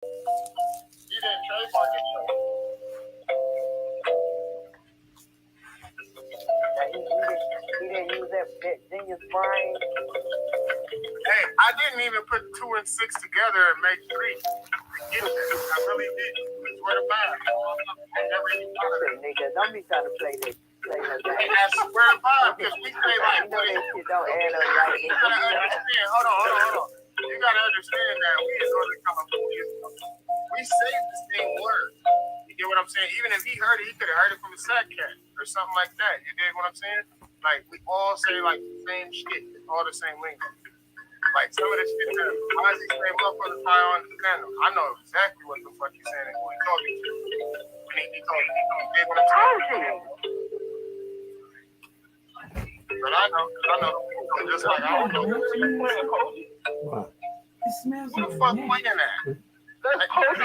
He didn't trademark it. He didn't use that genius brain. Hey, I didn't even put 2 and 6 together and make 3. I really did. I swear to God. I never even thought of it. Nigga, don't be trying to play that game. I swear to God, because we say like, you know that shit don't add up right. You gotta understand. Hold on. You gotta understand that we is going to come up with this. We say the same word. You get what I'm saying? Even if he heard it, he could have heard it from a sack cat or something like that. You dig what I'm saying? Like, we all say like the same shit. It's all the same lingo. Like, some of this shit, why is he saying motherfuckers probably don't understand him? I know exactly what the fuck he's saying and who he's talking to. When he told me, you dig what I'm saying? But I know, just like I don't know who's playing Kobe. Wow. It smells Who the fuck playing that? That's Kobe.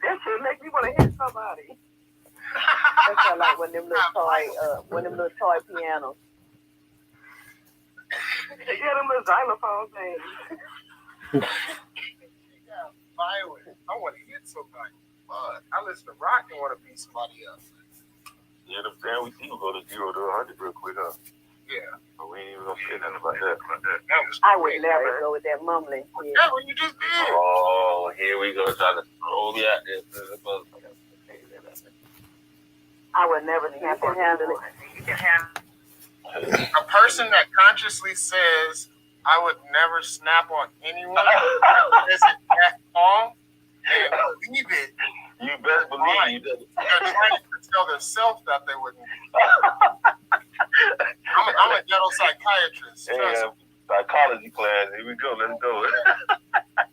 That shit make me want to hit somebody. That sound like one of them little toy pianos. They got them little xylophone things. Yeah, violent. I want to hit somebody. Fuck. I listen to rock and want to beat somebody else. You know what I'm saying? We see you go to 0 to 100 real quick, huh? Yeah. But we ain't even gonna say nothing about that. I would never go with that mumbling shit. Yeah, what you just did. Oh, here we go. Trying to throw me out there. I would never snap on handle it. A person that consciously says, I would never snap on anyone, isn't that wrong? And believe it. You best believe you. They're trying to tell themselves that they wouldn't. I'm a ghetto psychiatrist. Yeah, psychology class. Here we go. Let's go.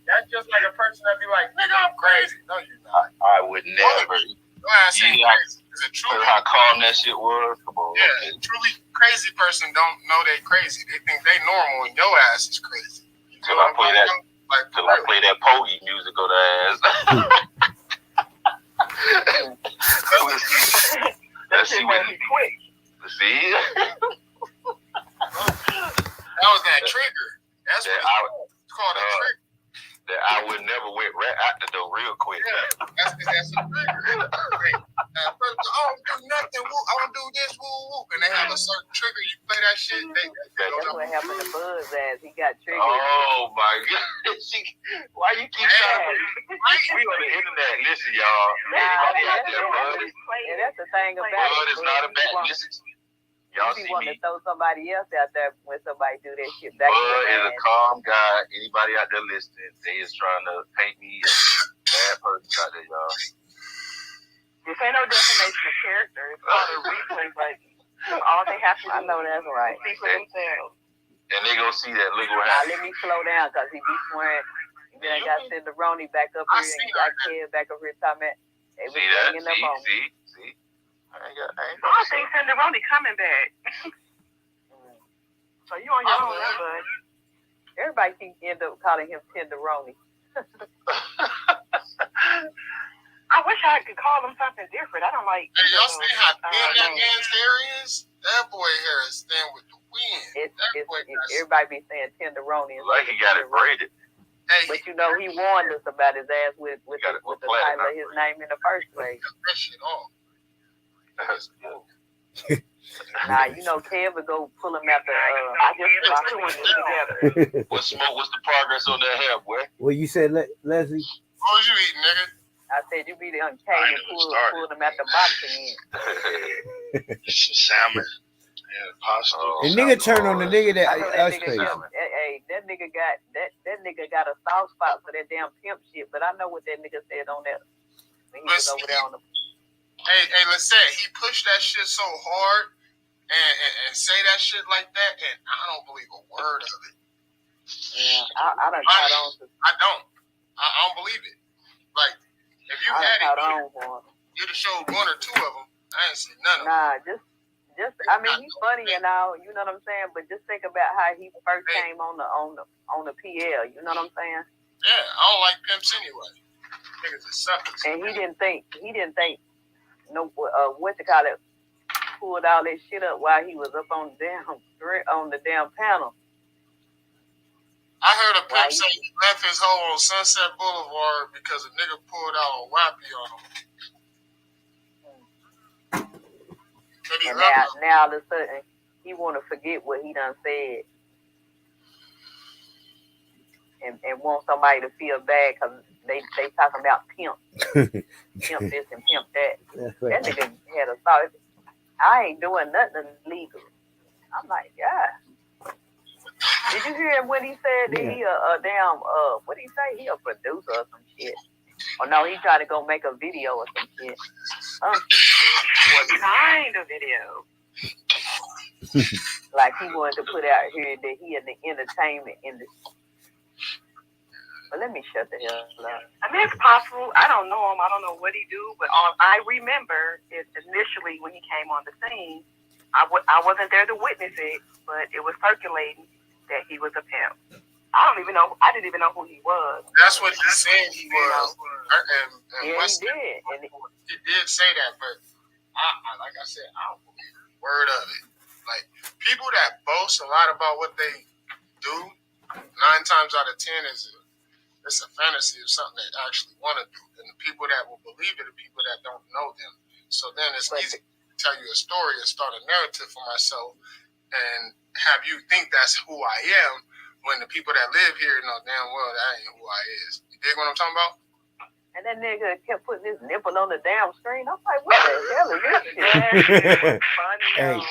That's just like a person that be like, nigga, I'm crazy. No, you're not. I would never. Is it truly how calm that shit was? Come on. Yeah, a truly crazy person don't know they crazy. They think they normal and your ass is crazy. Till I play that, I play that Poggy music on the ass. Let's see what he quick. See? That was that trigger. That's what it's called a trigger. That I would never went right out the door real quick. Yeah, that's a trigger. I don't do nothing. I don't do this. Woo woo. And they have a certain trigger. You play that shit. That's what happened to Buzz ass. He got triggered. Oh my God! Why you keep saying? We on the internet. Listen, y'all. Anybody out there, Bud? Yeah, that's the thing about Bud is not a bad. Listen, y'all see want me. to throw somebody else out there when somebody do that shit back. Bud is a calm guy. Anybody out there listening, they is trying to paint me as a bad person out there, y'all. This ain't no definition of character. It's called a replay, but all they have to do, I know that's right, speak for themselves. And they gonna see that. Look what now, happened. let me slow down, because he be swearing. Then I got Cinderoni back up here, and got Kid back up here talking about everything in the moment. See? I think Cinderoni coming back. So you on your own, bud. Everybody keeps end up calling him Tenderoni. I wish I could call him something different. I don't like. Hey, y'all see how thin that man's hair is? That boy hair is thin with the wind. Everybody be saying Tenderoni. Like he got it braided. Hey, but you know, he warned us about his ass with the title of his name in the first place. That shit off. Nah, you know, Kev would go pull him out the. I just put two of them together. What's the progress on that hair, boy? Well, you said, Leslie? What was you eating, nigga? I said you be the uncanny and pull them at the boxing end. Salmon and pasta. The nigga turned on the nigga that us face. Hey, that nigga got a soft spot for that damn pimp shit. But I know what that nigga said on that when he was over there on the. Hey, let's say he pushed that shit so hard and say that shit like that, and I don't believe a word of it. Yeah, I don't. I don't believe it. Like. If you had it, you'd have showed one or two of them. I ain't seen none of them. Nah, just. I mean, he's funny and all. You know what I'm saying? But just think about how he first came on the PL. You know what I'm saying? Yeah, I don't like pimps anyway. Niggas are suckers. And he didn't think. No, what to call it? Pulled all that shit up while he was up on the damn panel. I I heard a pimp say he left his hoe on Sunset Boulevard because a nigga pulled out a wappy on him. And now all of a sudden, he want to forget what he done said. And want somebody to feel bad because they talking about pimp. Pimp this and pimp that. That nigga had a thought. I ain't doing nothing illegal. I'm like, God. Did you hear him when he said that he what did he say? He a producer or some shit. Or no, he tried to go make a video or some shit. What kind of video? Like he wanted to put out here that he in the entertainment industry. But let me shut the hell up. I mean, it's possible. I don't know him. I don't know what he do. But I remember it initially when he came on the scene. I wasn't there to witness it, but it was circulating that he was a pimp. I didn't even know who he was. That's what he said he was. And yeah, he did. And he did say that, but like I said, I don't believe a word of it. Like, people that boast a lot about what they do, 9 times out of 10 it's a fantasy of something they actually want to do. And the people that will believe it are people that don't know them. So then it's easy to tell you a story and start a narrative for myself and have you think that's who I am, when the people that live here know damn well that ain't who I is. You dig what I'm talking about? And that nigga kept putting his nipple on the damn screen. I'm like, what the hell is this shit? Funny. Hey,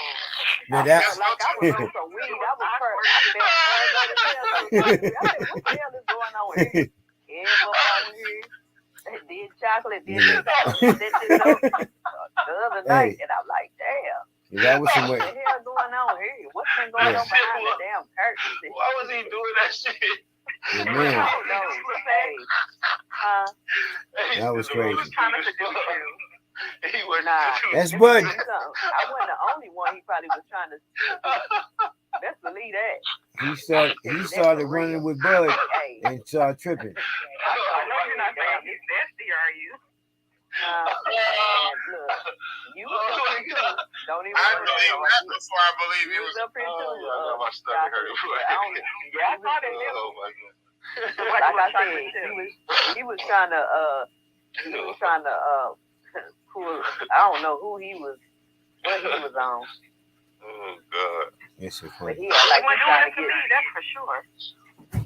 now that Like I was on some weed. I was hurt. I said, what the hell is going on here? Everybody here. They did chocolate, did this, the other night, and I'm like, damn. that was some way. What the hell going on here? What's been going on behind the damn curtains? Why was he doing that shit? Yeah, man. I don't know. That was crazy. He was trying to seduce you. He was That's Bud. I wasn't the only one he probably was trying to. Let's believe that. He started running with Bud and started tripping. I know you're not saying he's nasty, are you? Look, you was up here too. Don't even I believe that before I believe you it was was. up here too. my stomach hurt. Yeah, I thought it was. Oh my God. Like I said, he was trying to pull. I don't know who he was, what he was on. Oh God. It's so But funny. he like He he trying to doing it to me, that's for sure.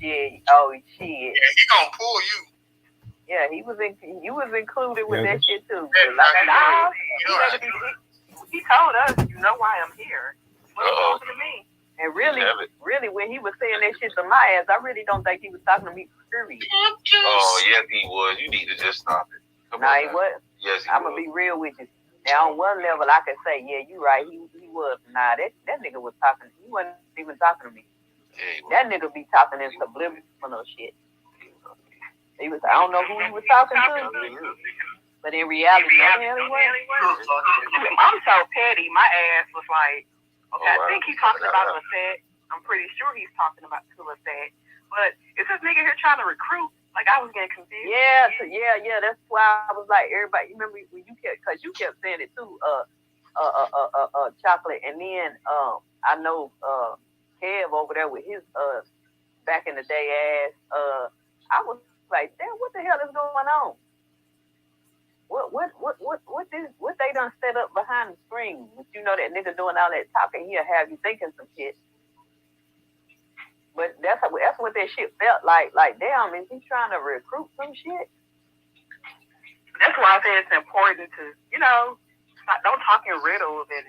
Yeah. Oh shit. Yeah, he gonna pull you. Yeah, you was included with that shit too. Yeah, Like I Nah, said, he told us, you know why I'm here. What he talking to me? and really, when he was saying that shit to my ass, I really don't think he was talking to me period. Oh yes, he was. You need to just stop it. Nah, he wasn't. Yes, I'm gonna be real with you. Now on one level, I can say, yeah, you right. He was. Nah, that nigga was talking. He wasn't even talking to me. Yeah, that nigga be talking in subliminal shit. He was. I don't know who he was talking to, but in reality, no hell he wasn't. I'm so petty. My ass was like, okay, I think he's talking about Lissette. I'm pretty sure he's talking about Lissette. But is this nigga here trying to recruit? Like, I was getting confused. Yeah. That's why I was like, everybody. You remember when you kept, cause you kept saying it too, chocolate, and then I know Kev over there with his back in the day ass. I was like, damn, what the hell is going on? What they done set up behind the screen? But you know that nigga doing all that talking, he'll have you thinking some shit. But that's what that shit felt like. Like, damn, is he trying to recruit some shit? That's why I say it's important to, don't talk in riddles and,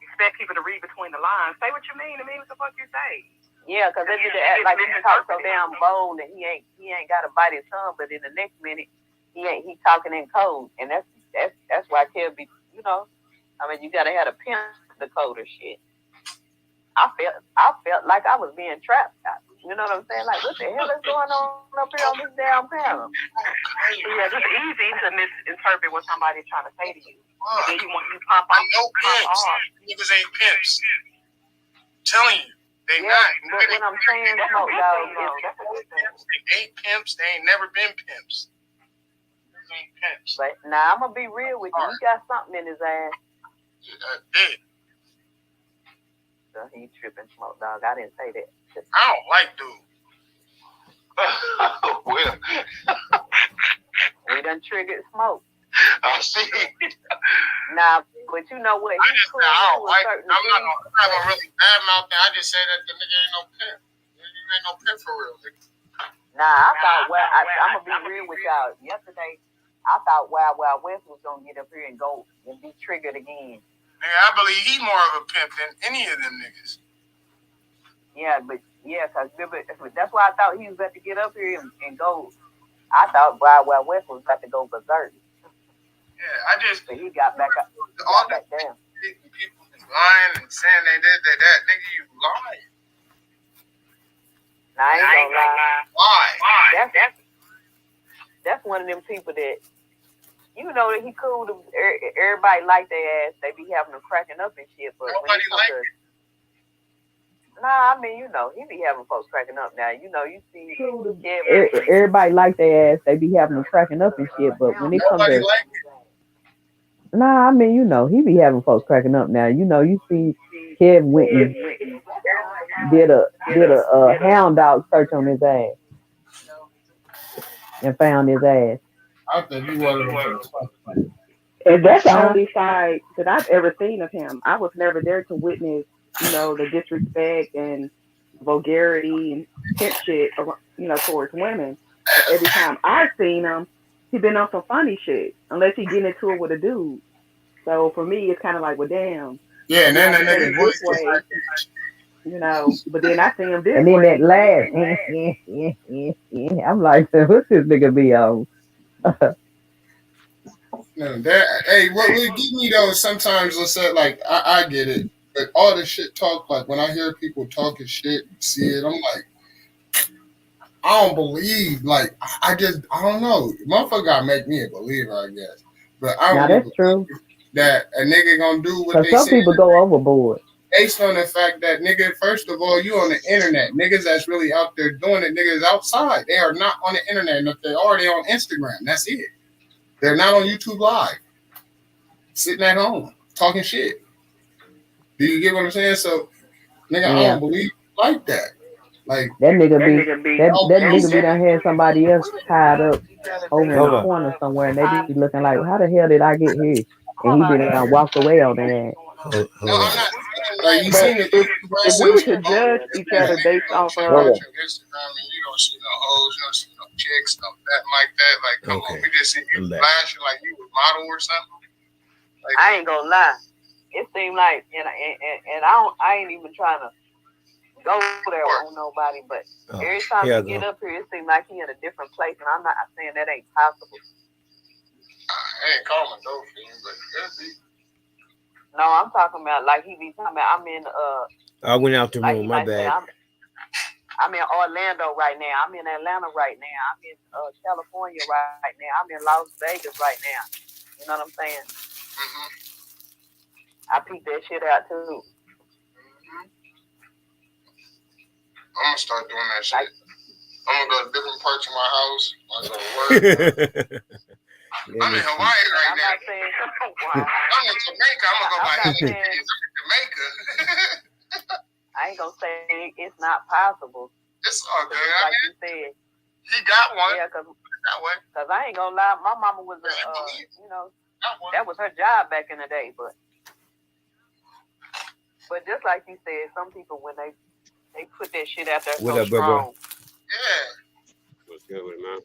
expect people to read between the lines. Say what you mean and mean what the fuck you say. Yeah, because they just act like he talk so damn bold and he ain't got to bite his tongue, but in the next minute he talking in code, and that's why Kev be, you gotta have a pimp the code or shit. I felt like I was being trapped. You know what I'm saying? Like, what the hell is going on up here on this damn panel? Yeah, it's easy to misinterpret what somebody's trying to say to you. Then you pop off. No pimps. Niggas ain't pimps. I'm telling you, they not. But what I'm saying, Smoke Dog, they ain't pimps. They ain't never been pimps. They ain't pimps. But now I'm gonna be real with you. He got something in his ass. Big. So he tripping, Smoke Dog. I didn't say that. I don't like dude. Well, We done triggered smoke. I see. Now, but you know what? I just Cool say I don't to a like. certain I'm not degree. gonna really badmouth that. I just say that the nigga ain't no pimp. You ain't no pimp for real. Nigga. Nah, I thought, well, I'm going to be real with y'all. Yesterday, I thought Wild Wild West was going to get up here and go and be triggered again. Nigga, I believe he more of a pimp than any of them niggas. Yeah, but yeah, cause that's why I thought he was about to get up here and go. I thought Wild Wild West was about to go berserk. Yeah, I just. But he got back up. All Got back down. people lying and saying they did that. Nigga, you lying. Now, I ain't gonna lie. Why? That's one of them people that, you know, that he cool to everybody like their ass. They be having them cracking up and shit. But Nobody like it. Nah, I mean, you know, he be having folks cracking up now. You know, you see everybody like their ass. They be having them cracking up and shit. But when it comes to, like it. nah, I mean, you know, he be having folks cracking up now. You know, you see Kevin Whitney did a hound dog search on his ass and found his ass. I think he was. And that's the only side that I've ever seen of him. I was never there to witness, you know, the disrespect and vulgarity and pimp shit, you know, towards women. But every time I've seen him, he been on some funny shit, unless he get into it with a dude. So for me, it's kind of like, well, damn. Yeah, and then that nigga this way, you know. But then I see him this And then way. that last, I'm like, what's this nigga be on? No, hey, what would get me though is sometimes let's say like I get it, but all the shit talk, like when I hear people talking shit, see it, I'm like, I don't believe, like I don't know, motherfucker gotta make me a believer, I guess. But I don't. Now that's true. That a nigga gonna do what they some say. people go overboard. Based on the fact that nigga, first of all, you on the internet. Niggas that's really out there doing it, niggas outside. They are not on the internet. And if they are, they on Instagram. That's it. They're not on YouTube Live. Sitting at home, talking shit. Do you get what I'm saying? So, nigga, I don't believe like that. Like that nigga be done had somebody else tied up over in the corner somewhere, and they be looking like, how the hell did I get here? And he been walked away on that. No, I'm not. Like you seen it. If we were to judge each other based off of Instagram, and you don't see no hoes, you don't see no chicks, no nothing like that. Like, come on, we just see you flashing like you was model or something. Like, I ain't gonna lie. It seemed like, and I ain't even trying to go there on nobody, but every time you get up here, it seems like he in a different place, and I'm not saying that ain't possible. I ain't calling no thing, but it could be. No, I'm talking about like he be talking about. I'm in I went out the like room. My bad. I'm in Orlando right now. I'm in Atlanta right now. I'm in California right now. I'm in Las Vegas right now. You know what I'm saying? Mm-hmm. I peep that shit out too. Mm-hmm. I'm gonna start doing that shit. I'm gonna go to different parts of my house. I'm gonna go to work. I'm in Hawaii right now. I'm in Jamaica. I'm gonna go buy anything. I'm in Jamaica. I ain't gonna say it's not possible. It's all good. Like you said, he got one. Yeah, cause I ain't gonna lie, my mama was you know, that was her job back in the day. But just like you said, some people when they put that shit out there so strong. Yeah. What's good with it, man?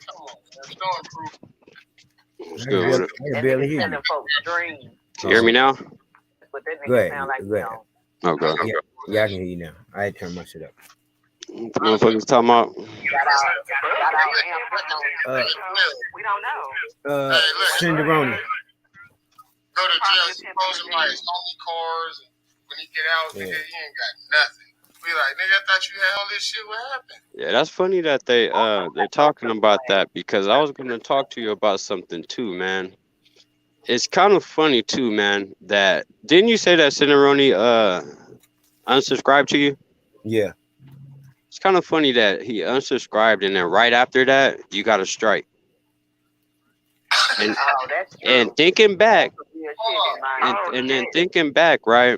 Come on, man. Don't improve. What's good with it? I can barely hear you. Can you hear me now? But that nigga sound like Okay. Yeah, I can hear you now. I had to turn my shit up. What the motherfuckers talking about? we don't know. Cinderoni. Go to jail, supposed to buy his homie cars, and when he get out, nigga, he ain't got nothing. We like, nigga, I thought you had all this shit. What happened? Yeah, that's funny that they're talking about that, because I was gonna talk to you about something too, man. It's kind of funny too, man. That didn't you say that Cinderoni unsubscribed to you? Yeah. It's kind of funny that he unsubscribed and then right after that you got a strike. And and thinking back, and then thinking back, right?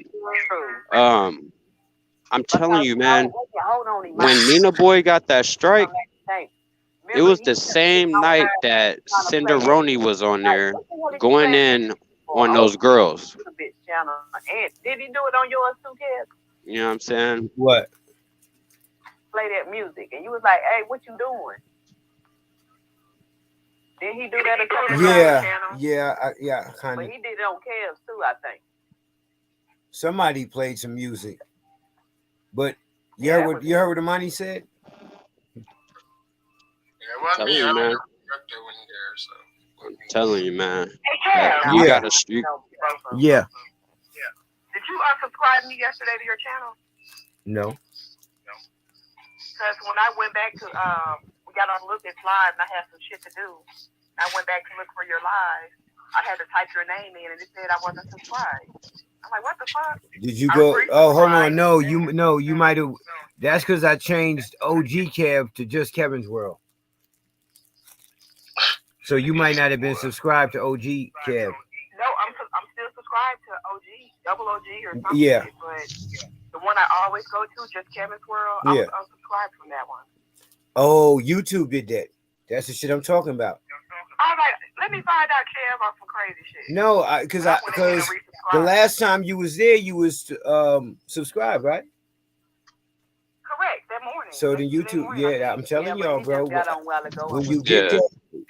I'm telling you, man. Hold on, When Nina Boy got that strike, it remember, was the same night that Cinderoni was on there going in on those girls. Channel. And did he do it on yours too, Kev? You know what I'm saying? What? Play that music, and you was like, "Hey, what you doing?" Did he do that? Yeah, kind But of. he did it on Kev's too, I think. Somebody played some music, but you heard what the money said? Yeah, it wasn't me. I don't know if there when you're there, so. I'm telling you, man. Hey, Kev. You gotta streak. Yeah. Did you unsubscribe me yesterday to your channel? No. Because when I went back to, we got on Look It's Live and I had some shit to do. I went back to look for your live. I had to type your name in and it said I wasn't subscribed. I'm like, what the fuck? Did you go? Oh, hold on. No, you might have. That's because I changed OG Kev to just Kevin's World. So you might not have been subscribed to OG Kev. No, I'm still subscribed to OG, double OG or something. Yeah. But the one I always go to, just Kevin's World, I was unsubscribed from that one. Oh, YouTube did that. That's the shit I'm talking about. I was like, let me find out, Kev, on some crazy shit. No, because the last time you was there, you was subscribed, right? Correct, that morning. So the YouTube, I'm telling y'all, bro. When you get there,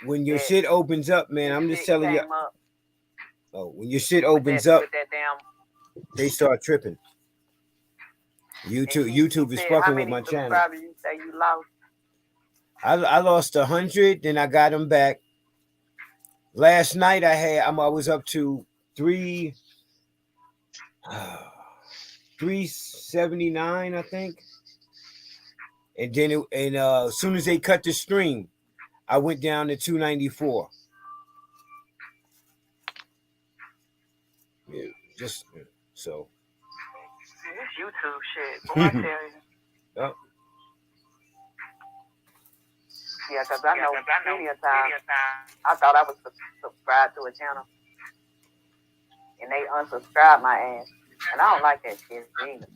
when your shit opens up, man, I'm just telling you. Oh, when your shit opens up, they start tripping. YouTube is fucking with my channel. You say you lost? I lost 100, then I got them back. Last night I was up to 379, I think. And then as soon as they cut the stream, I went down to 294. Yeah, just so. This YouTube shit, boy, I tell you. Oh. Yeah, because I know plenty of times I thought I was subscribed to a channel, and they unsubscribed my ass, and I don't like that shit either.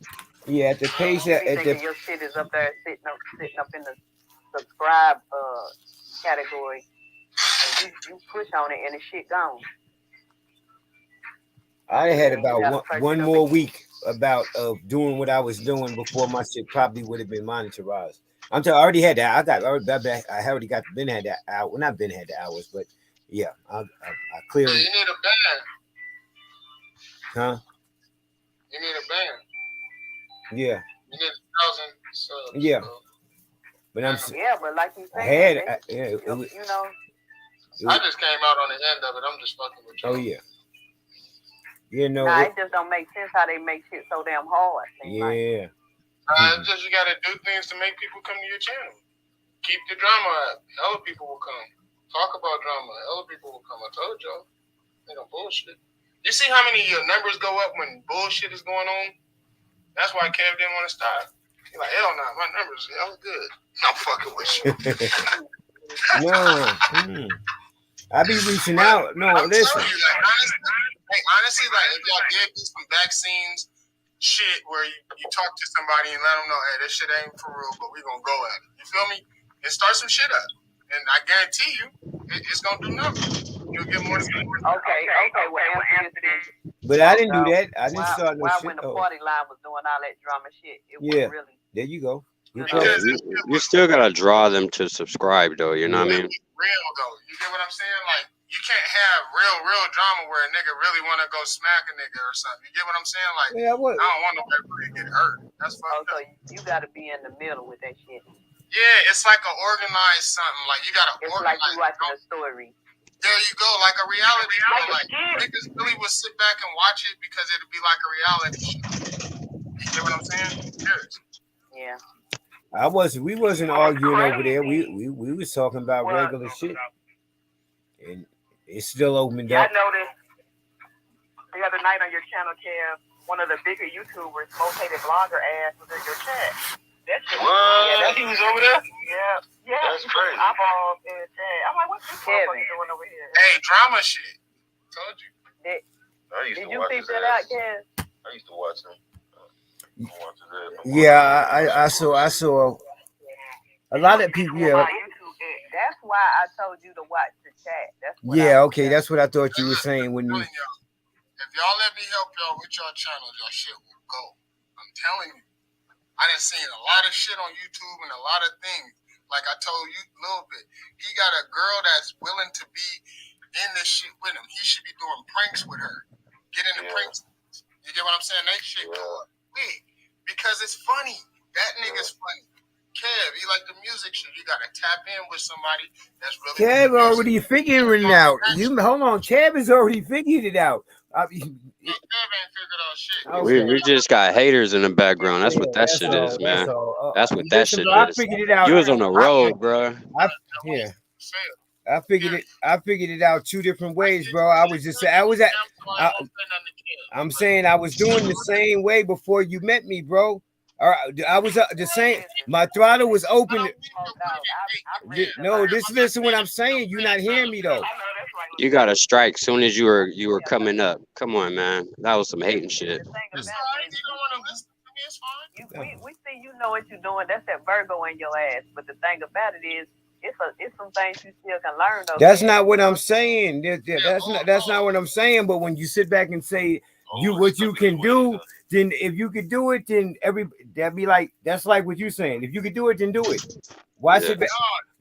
Yeah, at the pace that your shit is up there sitting up in the subscribe category, and you push on it and the shit gone. I had about one more week about doing what I was doing before my shit probably would have been monetized. I already had that. I already had that hour. Well, not been had the hours, but yeah, I clearly. You need a band. Huh? You need a band. Yeah. You need 1,000 subs. Yeah. But but like you said, I just came out on the end of it. I'm just fucking with you. Oh yeah. You know. It just don't make sense how they make shit so damn hard. Yeah. It's just you gotta do things to make people come to your channel. Keep the drama up. Hella people will come. Talk about drama. Hella people will come. I told y'all. They don't bullshit. You see how many numbers go up when bullshit is going on? That's why Kev didn't want to stop. He's like, hell no, my numbers hell good. I'm fucking with you. No. I be reaching out. No, listen. Honestly, like if y'all did do some vaccines shit where you talk to somebody and let them know, hey, this shit ain't for real, but we gonna go at it. You feel me? And start some shit up. And I guarantee you, it's gonna do nothing. You'll get more. Okay. Well, answer this. But I didn't do that. I didn't start no shit. When the party line was doing all that drama shit, it was really. There you go. You still gotta draw them to subscribe, though. You know what I mean? Real though. You get what I'm saying? Like you can't have real drama where a nigga really want to go smack a nigga or something. You get what I'm saying? Like I don't want nobody to get hurt. That's fucked up. So you gotta be in the middle with that shit. Yeah, it's like an organized something. Like you gotta organize. It's like you watching a story. There you go, like a reality show. Like niggas really would sit back and watch it because it'd be like a reality show. You get what I'm saying? Yes. Yeah. We wasn't arguing over there. We was talking about regular shit. And it's still opened up. I noticed the other night on your channel, Kev, one of the bigger YouTubers, most hated blogger ass was in your chat. What? He was over there? Yeah. That's crazy. Eyeballs in the chat. I'm like, what's this motherfucker doing over here? Hey, drama shit. Told you. I used Did to you watch figure his that out, ass. Kev? I used to watch him. Yeah, I saw a lot of people. Yeah, That's why I told you to watch the chat. That's what yeah. Okay, that's what I thought you were saying when you. If y'all let me help y'all with y'all channels, y'all shit will go. I'm telling you. I done seen a lot of shit on YouTube and a lot of things. Like I told you a little bit. He got a girl that's willing to be in this shit with him. He should be doing pranks with her. Get in the pranks. You get what I'm saying? They shit go quick. Because it's funny. That nigga's funny. Kev, he like the music shit. You gotta tap in with somebody that's really. Kev already figuring it out. You hold on, Kev has already figured it out. We just got haters in the background. That's what that shit is, man. That's what that shit is. You was on the road, bro. I figured it out 2 different ways, bro. I'm saying I was doing the same way before you met me, bro. I was the same. My throttle was open. No, listen what I'm saying. You're not hearing me though. You got a strike soon as you were coming up. Come on, man. That was some hating shit. We see you know what you're doing. That's that Virgo in your ass. But the thing about it is, it's some things you still can learn. That's not what I'm saying. That's not what I'm saying. But when you sit back and say what you can do, then if you could do it, then that'd be like that's like what you're saying. If you could do it, then do it. Why sit back?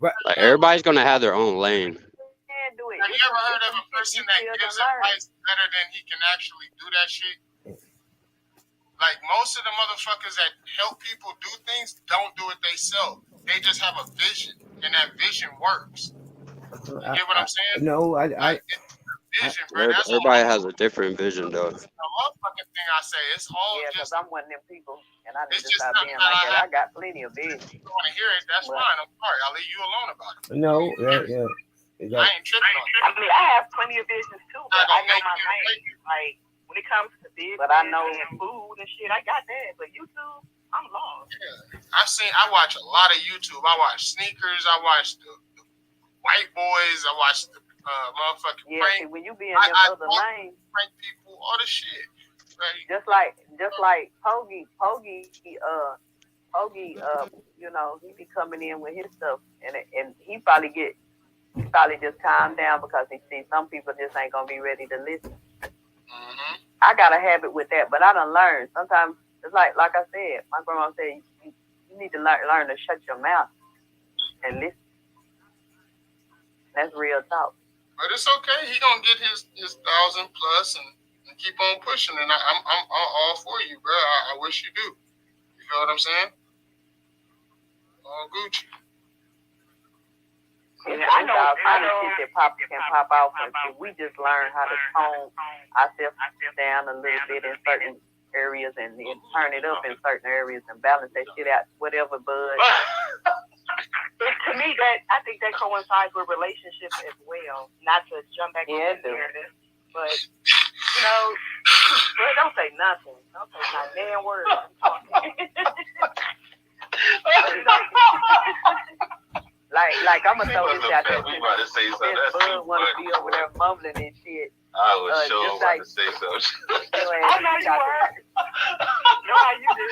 Like everybody's gonna have their own lane. Have you ever heard of a person that gives advice better than he can actually do that shit? Like most of the motherfuckers that help people do things don't do it themselves. They just have a vision, and that vision works. You get what I'm saying? No, vision, bro. Everybody has a different vision, though. The motherfucking thing I say, it's all because I'm one of them people, and I need to stop being like that. I got plenty of vision. If you want to hear it, that's fine. I'm sorry. I'll leave you alone about it. No, yeah. I ain't tripping on it. I mean, I have plenty of visions too, but I know my lane. Like when it comes to business, but I know food and shit, I got that. But YouTube, I'm lost. Yeah. I watch a lot of YouTube. I watch sneakers. I watch the white boys. I watch the motherfucking prank. When you be in the other lane, prank people, all the shit. Right? Just like Pogi, you know, he be coming in with his stuff, and he probably just calm down because he sees some people just ain't gonna be ready to listen. Mm-hmm. I got a habit with that, but I done learned. Sometimes it's like I said, my grandma said, you need to learn to shut your mouth and listen. That's real talk. But it's okay. He gonna get his 1,000+ and keep on pushing. And I'm all for you, bro. I wish you do. You feel what I'm saying? All Gucci. Yeah, I know shit that can pop off, and we just learn how to tone ourselves down a little bit in certain areas and then turn it up in certain areas and balance that shit out, whatever, bud. To me, I think that coincides with relationships as well. Not to jump back on the narrative, but you know, well, don't say nothing. Don't say not damn word. Like I'm gonna throw this out there. We about to say something. This bud wanna be over there mumbling and shit. I was sure about to say something. I know you were. Know how you do.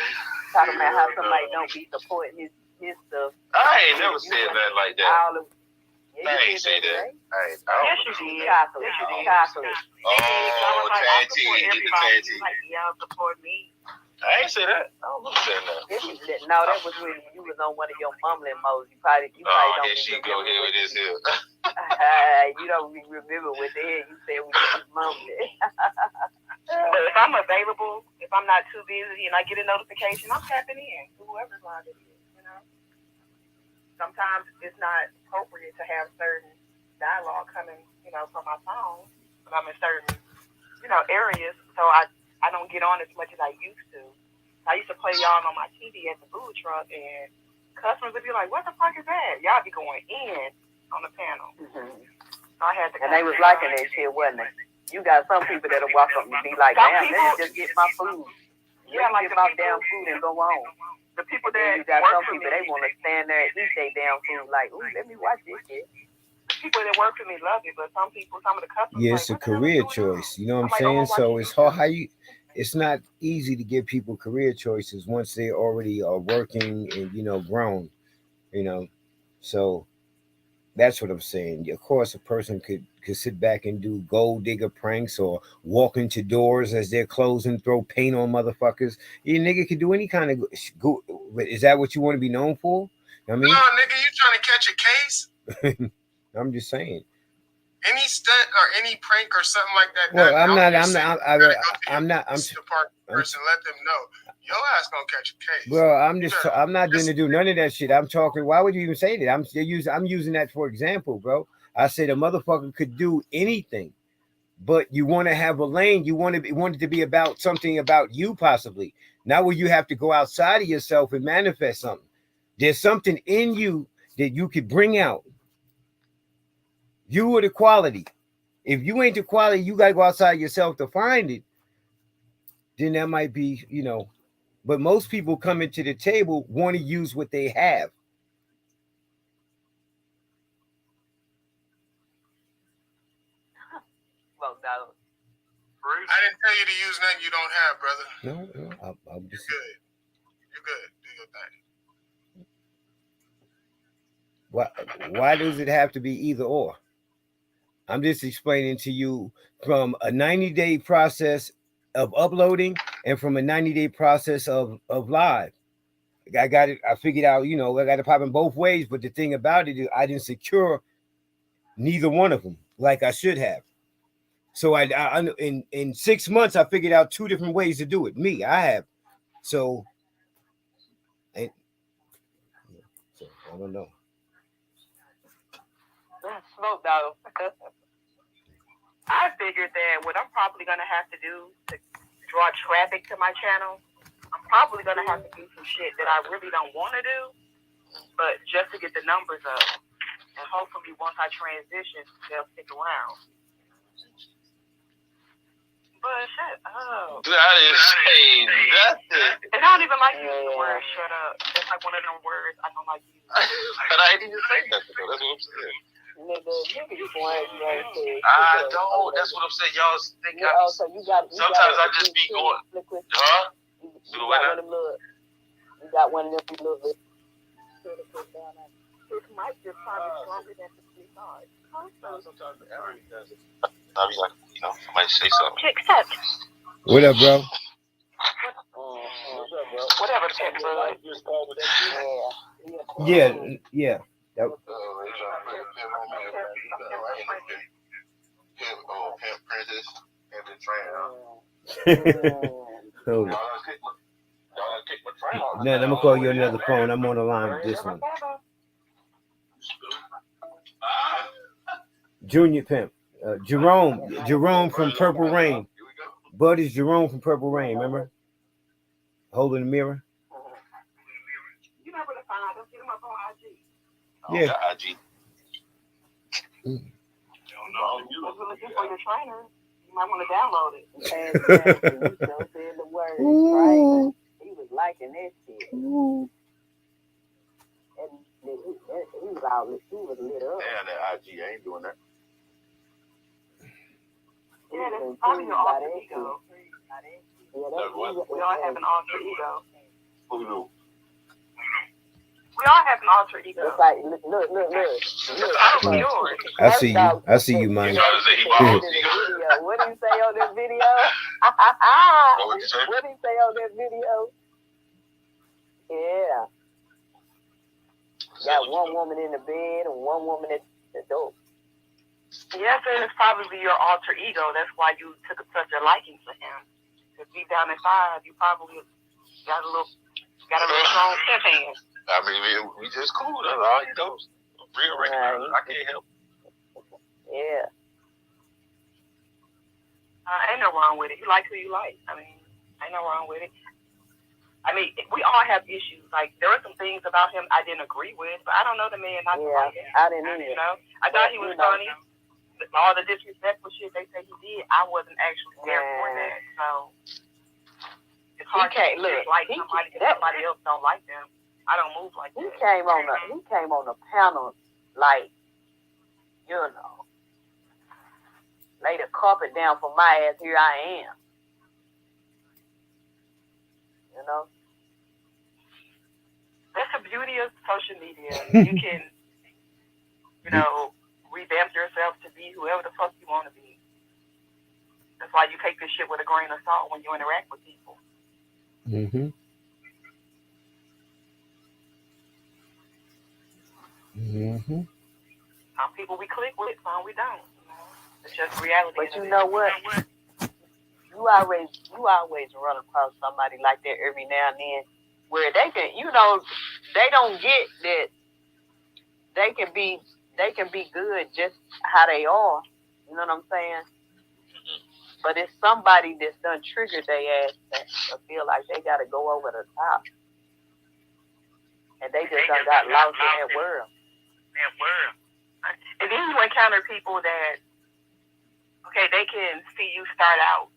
Talking about how somebody don't be supporting his stuff. I ain't never said nothing like that. I ain't say that. Yes, you did. Chocolate. Oh, tag team. Get the tag team. Like, y'all support me. I ain't say that. I don't know that now. No, that was when you was on one of your mumbling modes. You probably don't. Here she go here with this here. You don't remember what the hell you said when you was mumbling. But if I'm available, if I'm not too busy and I get a notification, I'm tapping in to whoever's line it is, you know. Sometimes it's not appropriate to have certain dialogue coming, you know, from my phone, but I'm in certain, you know, areas, so I don't get on as much as I used to. I used to play y'all on my TV at the food truck, and customers would be like, "What the fuck is that?" Y'all be going in on the panel. Mm-hmm. So I had to. And they was liking that shit, wasn't they? You got some people that'll walk up and be like, "Damn, let me just get my food. Yeah, like get my damn food and go on." The people that you got some people, they want to stand there and eat their damn food. Like, ooh, let me watch this shit. People that work for me love it, but some of the customers. Yeah, it's a career choice. You know what I'm saying? So it's hard. it's not easy to give people career choices once they already are working and grown, you know. So that's what I'm saying. Of course, a person could sit back and do gold digger pranks or walk into doors as they're closing, throw paint on motherfuckers. You nigga could do any kind of go. Is that what you want to be known for? I mean, no, nigga, you trying to catch a case? I'm just saying. Any stunt or any prank or something like that. Well, I'm not. Person, let them know your ass gonna catch a case. Well, I'm not going to do none of that shit. I'm talking. Why would you even say that? I'm using that for example, bro. I said a motherfucker could do anything, but you want to have a lane. You want it to be about something about you, possibly. Not where you have to go outside of yourself and manifest something. There's something in you that you could bring out. You are the quality. If you ain't the quality, you gotta go outside yourself to find it. Then that might be, But most people coming to the table want to use what they have. Well, no. I didn't tell you to use nothing you don't have, brother. No, I'm just... You're good. You're good. Do your thing. Why does it have to be either or? I'm just explaining to you from a 90-day process of uploading and from a 90-day process of live. I got it. I figured out, I got it popping both ways. But the thing about it is I didn't secure neither one of them like I should have. So I in 6 months, I figured out 2 different ways to do it. I have. So I don't know. Smoke, though. I figured that what I'm probably going to have to do to draw traffic to my channel, I'm probably going to have to do some shit that I really don't want to do, but just to get the numbers up. And hopefully once I transition, they'll stick around. But shut up. That is saying nothing. And I don't even like using the word shut up. It's like one of them words I don't like using. But I didn't even say nothing, though. That's what I'm saying. Nigga, you ain't I don't. That's what I'm saying. Y'all think so you got, sometimes I just be going, huh? You got one of them little bit. It might just probably stronger than the thought. Sometimes the Aaron does it. I'll be like, somebody say something. Accept. What up, bro? Whatever, pimp, bro. Yeah. Pimp Princess and the train. Hold it. No, I'm gonna call you another phone. I'm on the line with this one. Junior Pimp. Jerome from Purple Rain. Bud is Jerome from Purple Rain, remember? Holding the mirror. You know where to find them. Get them up on IG. Yeah. IG. If you're looking for your trainer, you might want to download it. Exactly. You still said the word, right? He was liking that shit. And he was lit up. Yeah, that IG ain't doing that. Yeah, that's probably your alter ego. We all have an alter ego. Who knew? We all have an alter ego. It's like, look. Yours. I see you, man. What do you say on that video? What do you say on that video? Yeah. Got one woman in the bed and one woman at the door. Yes, and it's probably your alter ego. That's why you took such a liking to him. Because deep down inside, you probably got a little strong pimp hand. I mean, we just cool. That's all, real regular. I can't help. Yeah. Ain't no wrong with it. You like who you like. I mean, ain't no wrong with it. I mean, we all have issues. Like, there were some things about him I didn't agree with, but I don't know the man not to like him. I didn't either. I thought he was funny. All the disrespectful shit they say he did, I wasn't actually there for that. So it's hard to like somebody if somebody else don't like them. I don't move like that. He came on the panel like, laid a carpet down for my ass. Here I am. know. That's the beauty of social media. You can, revamp yourself to be whoever the fuck you want to be. That's why you take this shit with a grain of salt when you interact with people. Mm-hmm. Mm-hmm. Some people we click with, some we don't. It's just reality. But you know what? You always run across somebody like that every now and then, where they can, they don't get that they can be good just how they are. You know what I'm saying? But it's somebody that's done triggered their ass to feel like they got to go over the top, and they just done got lost in that world. And then you encounter people that, they can see you start out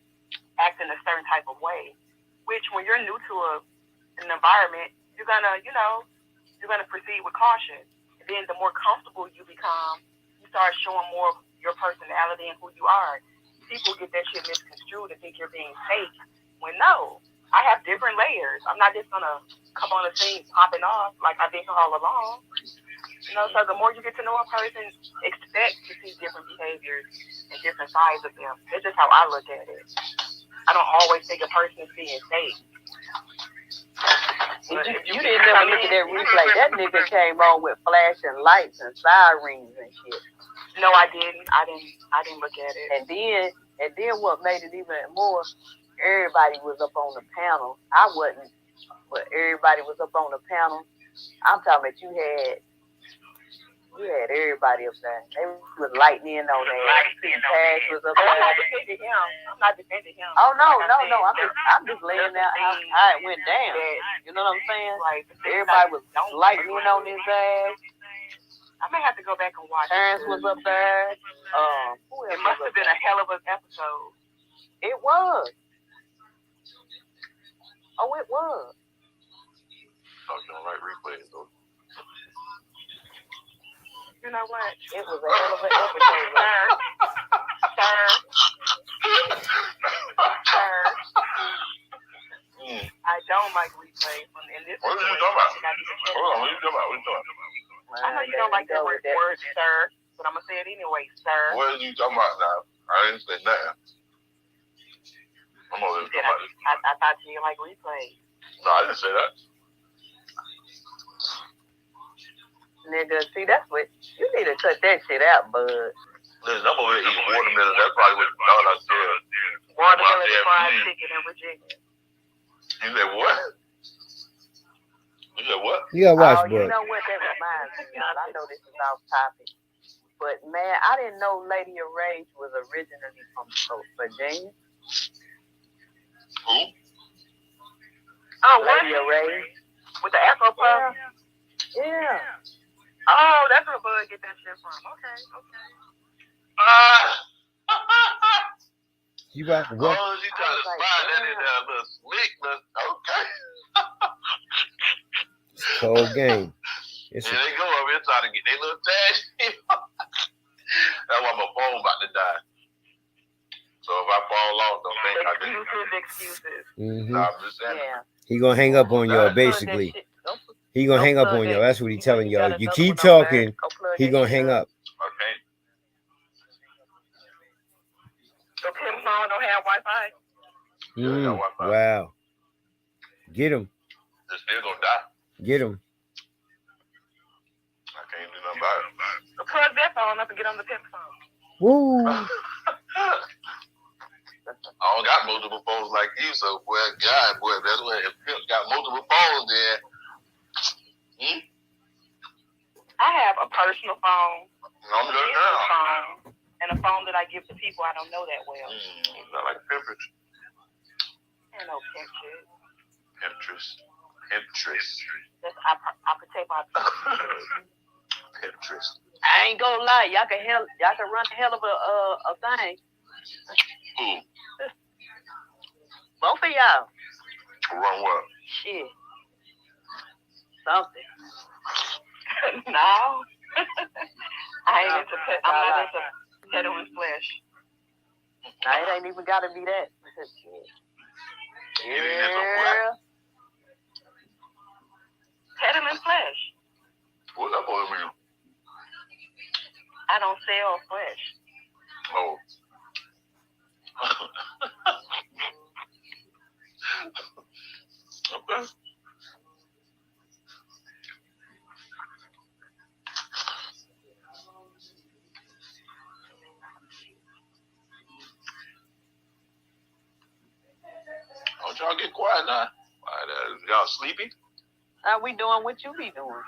acting a certain type of way, which when you're new to an environment, you're gonna proceed with caution. And then the more comfortable you become, you start showing more of your personality and who you are. People get that shit misconstrued and think you're being fake. When no, I have different layers. I'm not just gonna come on the scene popping off like I've been here all along. So the more you get to know a person, expect to see different behaviors and different sides of them. That's just how I look at it. I don't always think a person is being fake. You didn't never look at that replay. That nigga came on with flashing lights and sirens and shit. No, I didn't. I didn't look at it. And then what made it even more, everybody was up on the panel. I wasn't, but everybody was up on the panel. I'm talking about you had everybody up there. They was lighting in on that. Cash was up there. I'm not defending him. Oh no. I'm just laying out how it went down. You know what I'm saying? Like everybody was lighting in on his ass. I may have to go back and watch. Terrence was up there. It must have been a hell of an episode. It was. Oh, it was. Oh, you don't like replays though. You know what? It was a hell of an episode. Sir. I don't like replays. What are you talking about? Hold on, what are you talking about? I know you don't like that word, sir, but I'm going to say it anyway, sir. What are you talking about now? I didn't say nothing. I'm over there talking about this. I thought you didn't like replays. No, I didn't say that. Nigga, see, that's what you need to cut that shit out, bud. Listen, I'm over here eating watermelon. That's probably what you thought I said. Watermelon fried chicken in Virginia. You said what? You said what? You gotta watch, bro. You know what that reminds me, y'all. I know this is off topic, but man, I didn't know Lady of Rage was originally from Virginia. Who? Oh, what? Lady of Rage with the Afro puff. Yeah. Oh, that's where Bud get that shit from. Okay. You got what? Oh, she trying to slide that in there a little slick. Okay. Cold game. It's Here they go over here trying to get their little tag. That's why my phone about to die. So if I fall off, don't think I did. Excuses. Mm-hmm. Nah, I'm just saying. Yeah. He gonna hang up on y'all, basically. He gonna hang up on y'all. That's what he telling y'all. You keep talking, he gonna hang up. Okay. So Pim's phone don't have Wi-Fi? Wow. Get him. They're still gonna die. Get him. I can't do nothing about it. So plug that phone up and get on the Pimp phone. Woo. I don't got multiple phones like you, so boy, God, boy, that's what if Pimp got multiple phones then. I have a personal phone, I'm a just business now. phone, and a phone that I give to people I don't know that well. Not like Pinterest. Ain't no pimp shit. Pinterest. I protect my Pinterest. I ain't gonna lie, y'all can run a hell of a thing. Who? Both of y'all. Run what? Shit. Something. No. I'm not into peddling flesh. Nah, it ain't even gotta be that. You ain't into what? Peddling flesh. What's that supposed to mean? I don't sell flesh. Oh. Okay. Don't y'all get quiet now? Y'all sleepy? Are we doing what you be doing?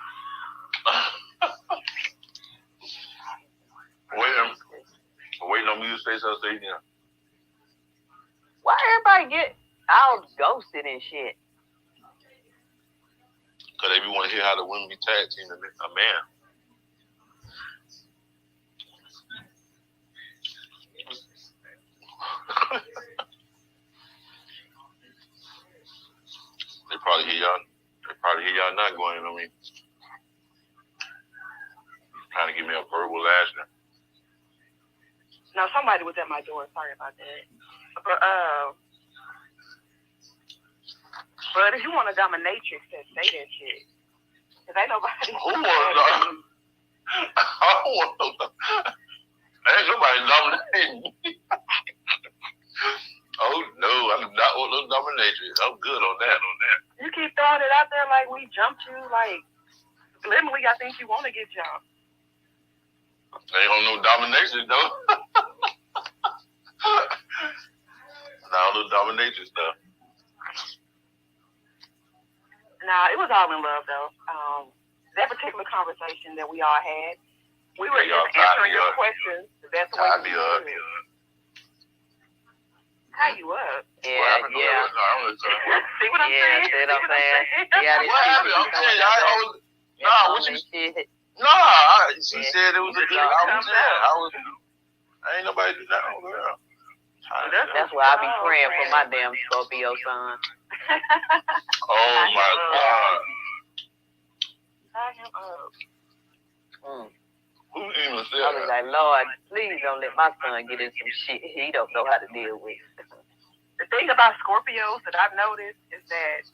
Waiting on me to say something. Yeah. Why everybody get all ghosted and shit? Because they want to hear how the women be tag teaming a man. They probably hear y'all not going on me. Trying to give me a verbal lashing. No, somebody was at my door. Sorry about that. But if you want a dominatrix, then say that shit. Cause ain't nobody. Who wants ain't nobody dominating me. Oh no, I do not want no dominatrix. I'm good on that. You keep throwing it out there like we jumped you. Like, literally, I think you want to get jumped. Ain't on no domination though. Not on no domination stuff. Nah, it was all in love though. That particular conversation that we all had, we were just answering your questions the best way we could. Tie you up? Yeah. See what I'm saying? See what I'm saying? Yeah, what happened? I'm saying, she said it was a good. Ain't nobody do that on girl. That's why I be praying for my damn Scorpio son. Oh my God. Tie him up. Who even said I was like, Lord, please don't let my son get in some shit he don't know how to deal with. The thing about Scorpios that I've noticed is that,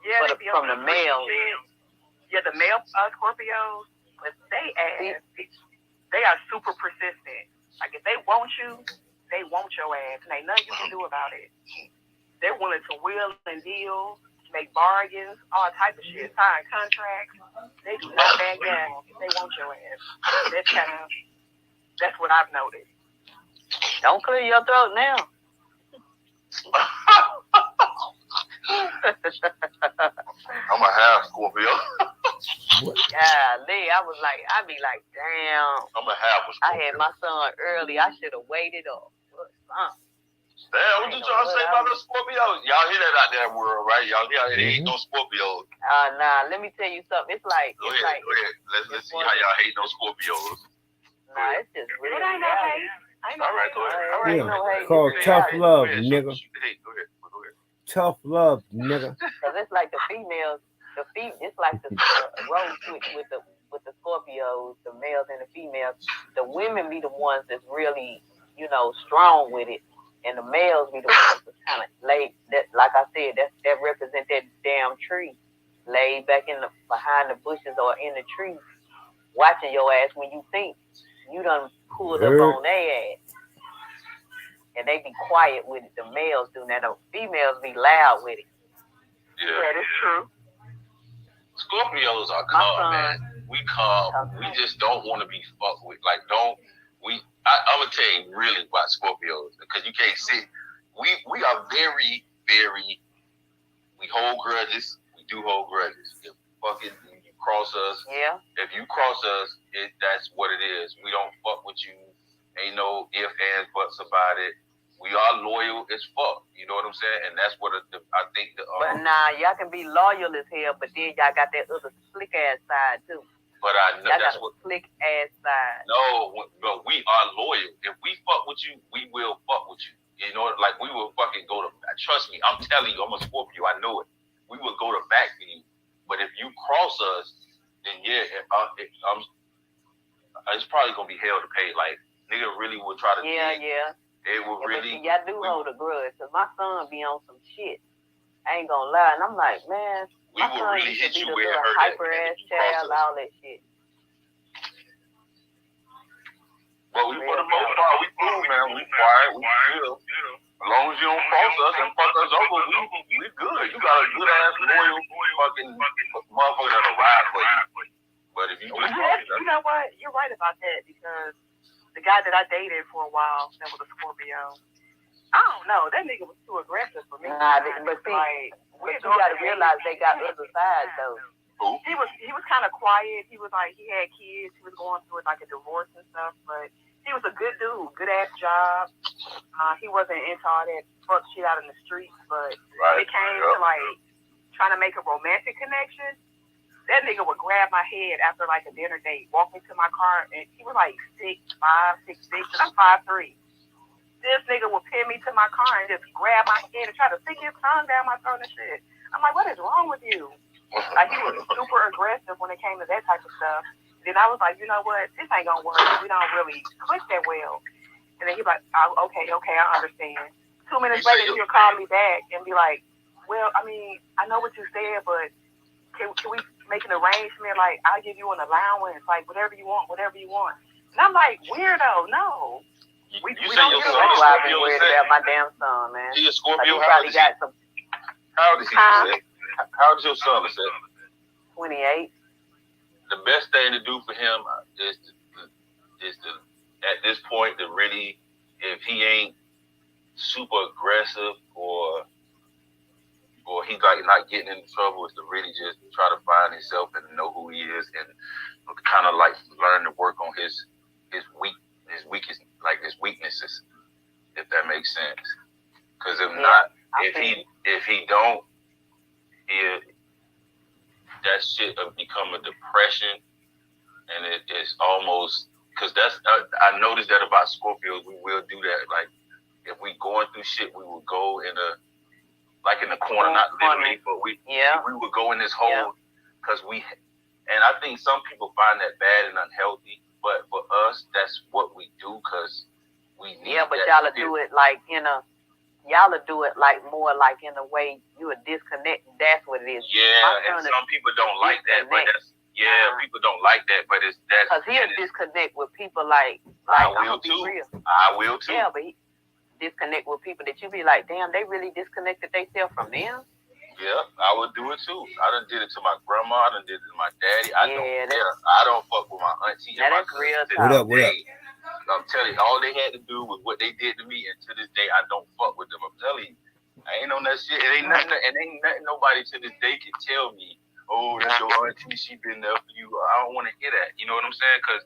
they be from the male. Yeah, the male Scorpios, but they are super persistent. Like if they want you, they want your ass, and ain't nothing you can do about it. They're willing to wheel and deal, make bargains, all type of shit, sign contracts. They do not back down if they want your ass. That's what I've noticed. Don't clear your throat now. I'm a half Scorpio. Golly, I be like, damn. I'm a half Scorpio. I had my son early. I should have waited up. Damn, what you trying to say about the Scorpios? Y'all hear that out there in the world, right? Y'all hear they ain't no Scorpios. Nah, let me tell you something. It's like, Go ahead. Let's see how y'all hate those Scorpios. Nah, it's just really. It ain't no hate. All right, go ahead. Yeah, called tough love, nigga. Go ahead. Tough love, nigga. Cause it's like the females, it's like the role switch with the Scorpios, the males and the females. The women be the ones that's really, strong with it, and the males be the ones that's kind of laid. That, like I said, that represent that damn tree, laid back behind the bushes or in the tree, watching your ass when you think you done pulled up on their ass. And they be quiet with it. The males do that. The females be loud with it. Yeah, that is true. Scorpios are calm, man. We calm. We just don't want to be fucked with. Like, I'm gonna tell you really about Scorpios because you can't see. We are very, very. We hold grudges. We do hold grudges. If you cross us, if you cross us, that's what it is. We don't fuck with you. Ain't no ifs, ands, buts about it. We are loyal as fuck. You know what I'm saying? And that's what I think. But nah, y'all can be loyal as hell, but then y'all got that other slick ass side too. But I know that's what slick ass side. No, but we are loyal. If we fuck with you, we will fuck with you. You know, like we will fucking go to. Trust me, I'm telling you, I'm a Scorpio. I know it. We will go to back for you. But if you cross us, then it's probably gonna be hell to pay. Like nigga really will try to. Yeah. It will really. Y'all do hold a grudge. Cause my son be on some shit. I ain't gonna lie, and I'm like, man, We will really hit you where it hurt. Hyper ass child, all that shit. But we, for the most part, we cool, man. We quiet, we chill. As long as you don't cross us and fuck us over, we good. You got a good ass loyal fucking motherfucker that'll ride for you. But if you just you know what? You're right about that because the guy that I dated for a while that was a Scorpio, I don't know, that nigga was too aggressive for me. Nah, but see, but you gotta realize they got other sides though. He was kind of quiet. He was like, he had kids. He was going through like a divorce and stuff, but he was a good dude, good ass job. He wasn't into all that fuck shit out in the streets, but when it came to like trying to make a romantic connection, that nigga would grab my head after like a dinner date, walk me to my car, and he was like 6'5", 6'6", and I'm 5'3". This nigga would pin me to my car and just grab my head and try to stick his tongue down my throat and shit. I'm like, what is wrong with you? Like, he was super aggressive when it came to that type of stuff. Then I was like, you know what? This ain't gonna work. We don't really click that well. And then he like, oh, okay, I understand. 2 minutes later, he'll call me back and be like, well, I mean, I know what you said, but can we make an arrangement? Like, I'll give you an allowance, like whatever you want. And I'm like, weirdo, no. You We say don't your get son is why I've been Scorpio? worried about my damn son, man. He a Scorpio? Like, he probably got some How old is he? How old is your son? 28. The best thing to do for him is to at this point to really, if he ain't super aggressive or he's like not getting into trouble, is to really just try to find himself and know who he is and kind of like learn to work on his weaknesses, if that makes sense. Because if not, if he don't, that shit will become a depression, and it's almost, because I noticed that about Scorpios. We will do that. Like, if we going through shit, we will go in the corner, not literally, but we would go in this hole because and I think some people find that bad and unhealthy, but for us, that's what we do because we need. Yeah, but y'all do it like y'all do it like more like in a way you would disconnect. That's what it is. Yeah, and some people don't like that, but that's people don't like that, but it's that because he'll disconnect with people like I will too. I will too. Yeah, but he disconnect with people that you be like, damn, they really disconnected themselves from them. Yeah, I would do it too. I done did it to my grandma. I done did it to my daddy. I don't fuck with my auntie and my cousin. What up? I'm telling you, all they had to do was what they did to me, and to this day, I don't fuck with them. I'm telling you, I ain't on that shit. It ain't nothing nobody to this day can tell me, oh, that's your auntie, she been there for you. I don't want to hear that. You know what I'm saying? Because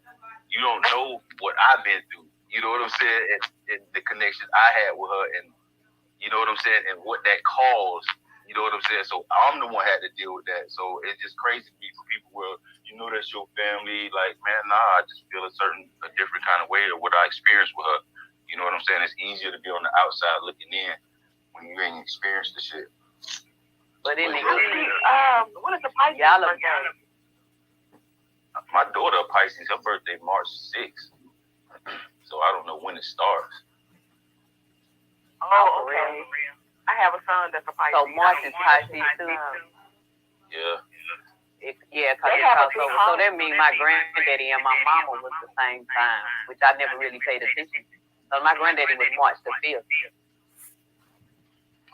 you don't know what I've been through. You know what I'm saying? And the connections I had with her, and you know what I'm saying, and what that caused. You know what I'm saying? So I'm the one had to deal with that. So it's just crazy to me for people where, you know, that's your family. Like, man, nah, I just feel a different kind of way of what I experienced with her. You know what I'm saying? It's easier to be on the outside looking in when you ain't experienced the shit. But what is the Pisces birthday? My daughter, Pisces, her birthday March 6th. So I don't know when it starts. Oh, okay. I have a son that's a Pisces. So March is Pisces too. Yeah. Because it crosses over. So that means my granddaddy and my mama was the same time, which I never really paid attention. So my granddaddy was March the 5th.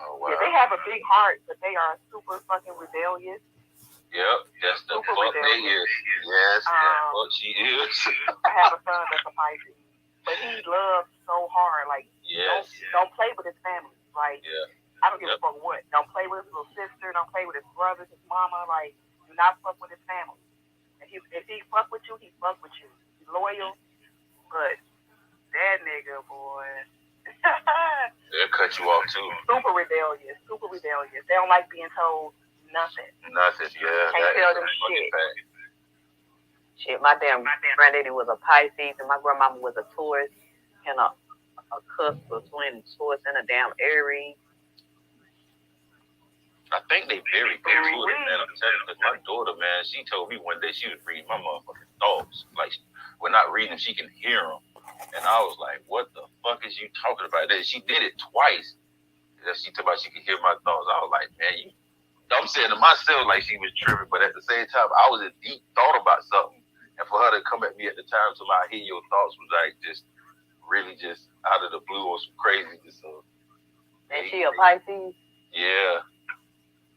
Oh, wow. Yeah, they have a big heart, but they are super fucking rebellious. Yep, that's the fuck they is. Yes, that's what she is. I have a son that's a Pisces, but he loves so hard. Like, don't play with his family. Like, I don't give a fuck what. Don't play with his little sister. Don't play with his brothers, his mama. Like, do not fuck with his family. If he fuck with you, he fuck with you. He's loyal, but that nigga, boy. They'll cut you off too. Super rebellious. They don't like being told nothing. Yeah. Can't tell them shit. Shit, my damn granddaddy was a Pisces and my grandmama was a Taurus and a cusp between Taurus and a damn Aries. I think they very good, man. I'm telling you, because my daughter, man, she told me one day she was reading my motherfucking thoughts. Like, we're not reading them, she can hear them. And I was like, what the fuck is you talking about? She did it twice. She told me she could hear my thoughts. I was like, man, you I'm saying to myself like she was tripping, but at the same time, I was in deep thought about something, and for her to come at me at the time to my hear your thoughts was like just really just out of the blue or some craziness. So, and she a Pisces? Yeah.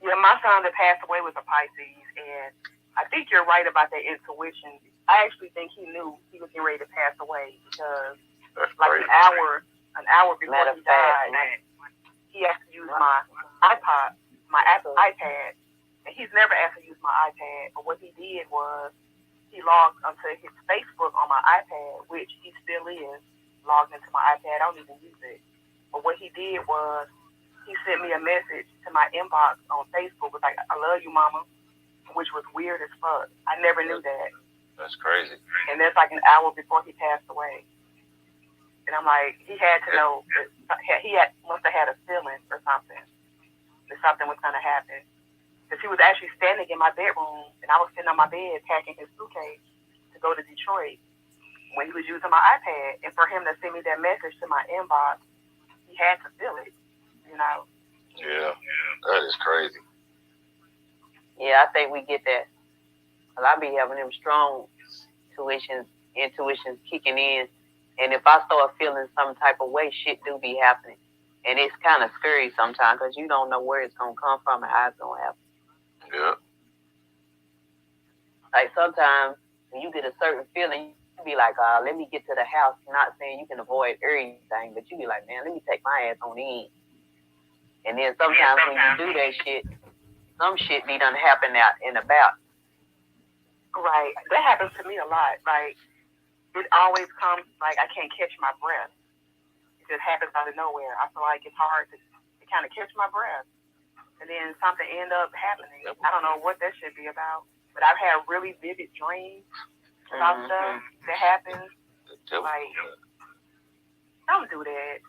Yeah, my son that passed away was a Pisces, and I think you're right about that intuition. I actually think he knew he was getting ready to pass away because like an hour before he died, he asked to use my iPad, and he's never asked to use my iPad. But what he did was he logged onto his Facebook on my iPad, which he still is logged into my iPad. I don't even use it. But what he did was he sent me a message to my inbox on Facebook, was like, "I love you, Mama," which was weird as fuck. I never knew that. That's crazy. And that's like an hour before he passed away. And I'm like, he had to know, must have had a feeling or something, that something was going to happen. Because he was actually standing in my bedroom, and I was sitting on my bed packing his suitcase to go to Detroit when he was using my iPad. And for him to send me that message to my inbox, he had to feel it, you know? Yeah, that is crazy. Yeah, I think we get that. Cause I be having them strong intuitions kicking in. And if I start feeling some type of way, shit do be happening. And it's kind of scary sometimes because you don't know where it's going to come from and how it's going to happen. Yeah. Like sometimes when you get a certain feeling, you be like, let me get to the house. Not saying you can avoid everything, but you be like, man, let me take my ass on in. And then sometimes when you do that shit, some shit be done happen out and about. Right. That happens to me a lot. Like, it always comes like I can't catch my breath. It just happens out of nowhere. I feel like it's hard to kind of catch my breath. And then something end up happening. I don't know what that should be about. But I've had really vivid dreams about stuff that happens. Like, don't do that.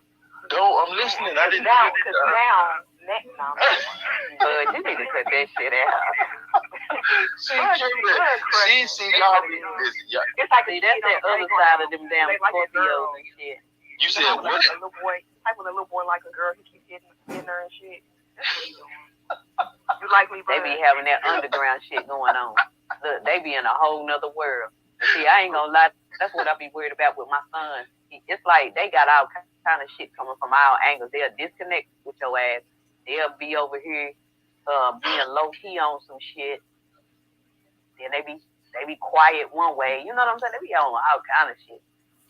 I'm listening. I didn't now, because now, but you need to cut that shit out. See, y'all be busy. It's like that's that other side of them damn Scorpios and shit. You said what? A little boy, when a little boy like a girl, he keeps hitting her and shit. That's what he's doing. You like me, bro? They be having that underground shit going on. Look, they be in a whole nother world. And see, I ain't gonna lie. That's what I be worried about with my son. It's like they got all kind of shit coming from all angles. They'll disconnect with your ass. They'll be over here being low key on some shit. Then they be quiet one way. You know what I'm saying? They be on all kind of shit.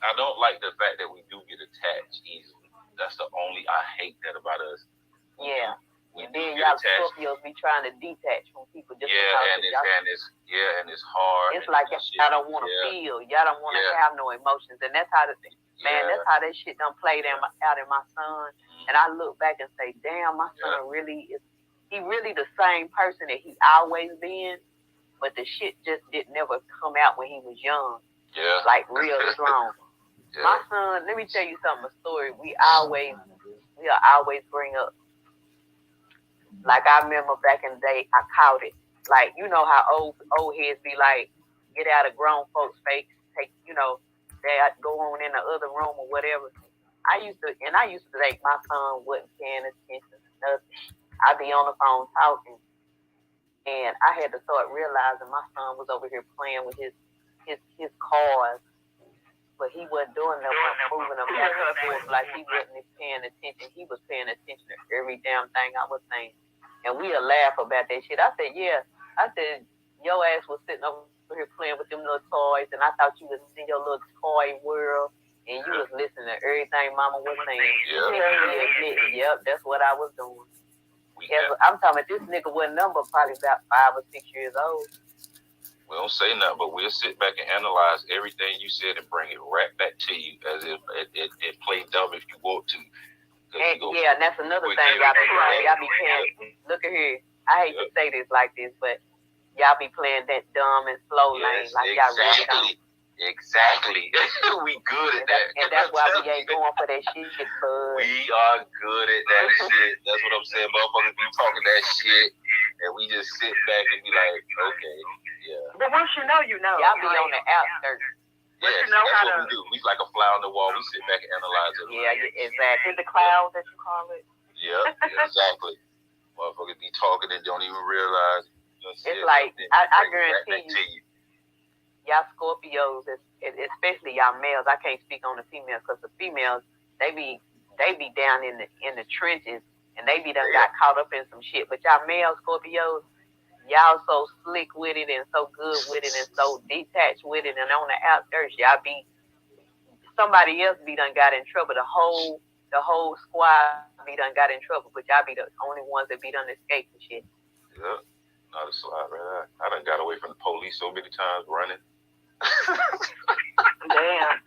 I don't like the fact that we do get attached easily. That's the only I hate that about us. Yeah. We and then y'all Scorpios be trying to detach from people just and it's hard. It's like y'all don't want to feel. Y'all don't want to have no emotions, and that's how that's how that shit done played out in my son. And I look back and say, damn, my son really is. He really the same person that he always been, but the shit just never come out when he was young. Yeah. Like real strong. My son, let me tell you something. A story we'll always bring up. Like I remember back in the day, I caught it. Like you know how old heads be like, get out of grown folks' face, take they go on in the other room or whatever. I used to think my son wasn't paying attention to nothing. I'd be on the phone talking, and I had to start realizing my son was over here playing with his cars, but he wasn't doing nothing, moving them back and forth like he wasn't paying attention. He was paying attention to every damn thing I was saying. And we'll laugh about that shit. I said, your ass was sitting over here playing with them little toys, and I thought you was in your little toy world, and you was listening to everything Mama was saying. Yep, that's what I was doing. I'm talking about this nigga wasn't number probably about 5 or 6 years old. We don't say nothing, but we'll sit back and analyze everything you said and bring it right back to you as if it played dumb if you want to. And that's another thing y'all be playing. Look at here. I hate to say this like this, but y'all be playing that dumb and slow lane like y'all really don't. Exactly. We good at that. And that's why we ain't going for that shit, bud. We are good at that shit. That's what I'm saying. Motherfuckers be talking that shit, and we just sit back and be like, okay, yeah. But once you know, you know. Y'all be on the outskirts. Yeah, that's what we do. We like a fly on the wall. We sit back and analyze it. Yeah, exactly. In the clouds, as you call it. Yeah, exactly. Motherfuckers be talking and don't even realize. It's like I guarantee you, y'all Scorpios, especially y'all males. I can't speak on the females because the females they be down in the trenches and they be done got caught up in some shit. But y'all male Scorpios, y'all so slick with it and so good with it and so detached with it and on the outskirts, y'all be somebody else be done got in trouble. The whole squad be done got in trouble, but y'all be the only ones that be done escape and shit. Yeah, not a slide, right? I done got away from the police so many times running. Damn.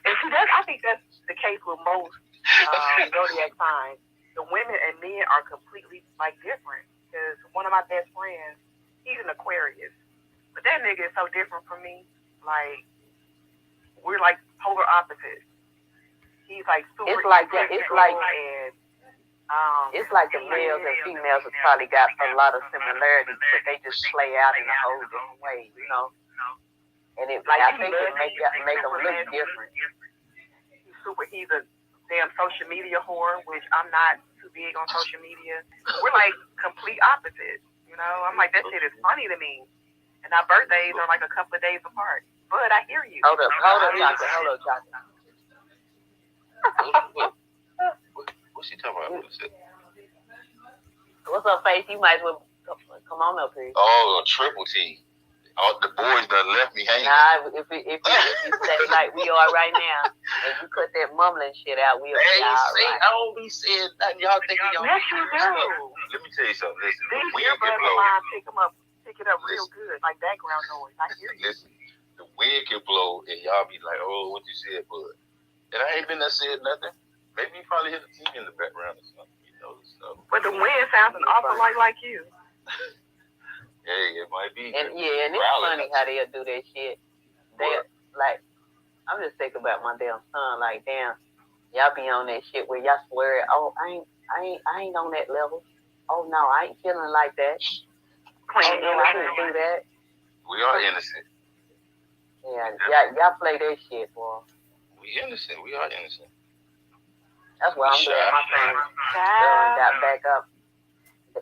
And see, I think that's the case with most zodiac signs. The women and men are completely like different. Because one of my best friends, he's an Aquarius, but that nigga is so different from me. Like we're like polar opposites. He's like super. It's like that. It's like the males and females have probably got a lot of similarities, but they just play out in a whole different way, you know. And I think it make them look different. He's a damn social media whore, which I'm not too big on social media. We're like complete opposites, you know. I'm like, that shit is funny to me. And our birthdays are like a couple of days apart. But I hear you. Hold up, Johnson. What's she talking about? What's up, Faith? You might as well come on up here. Oh, triple T. All the boys done left me hanging. Nah, if you stay like we are right now, and you cut that mumbling shit out, we'll be all right. I don't be saying nothing. Y'all thinking y'all. Yes, you do. Let me tell you something. Listen, the These wind can earbuds blow. of mine pick it up real good, like background noise. I hear you. Listen, the wind can blow, and y'all be like, "Oh, what you said, bud?" And I ain't been there said nothing. Maybe you probably hear the TV in the background or something. You know, stuff. But the wind sounds an awful lot like you. Hey, it might be. And it's funny how they'll do that shit. They like, I'm just thinking about my damn son. Like, damn, y'all be on that shit where y'all swear, oh, I ain't on that level. Oh no, I ain't feeling like that. I didn't do that. We are innocent. Yeah, y'all play that shit, boy. We innocent. We are innocent. That's why I'm glad my son got back up.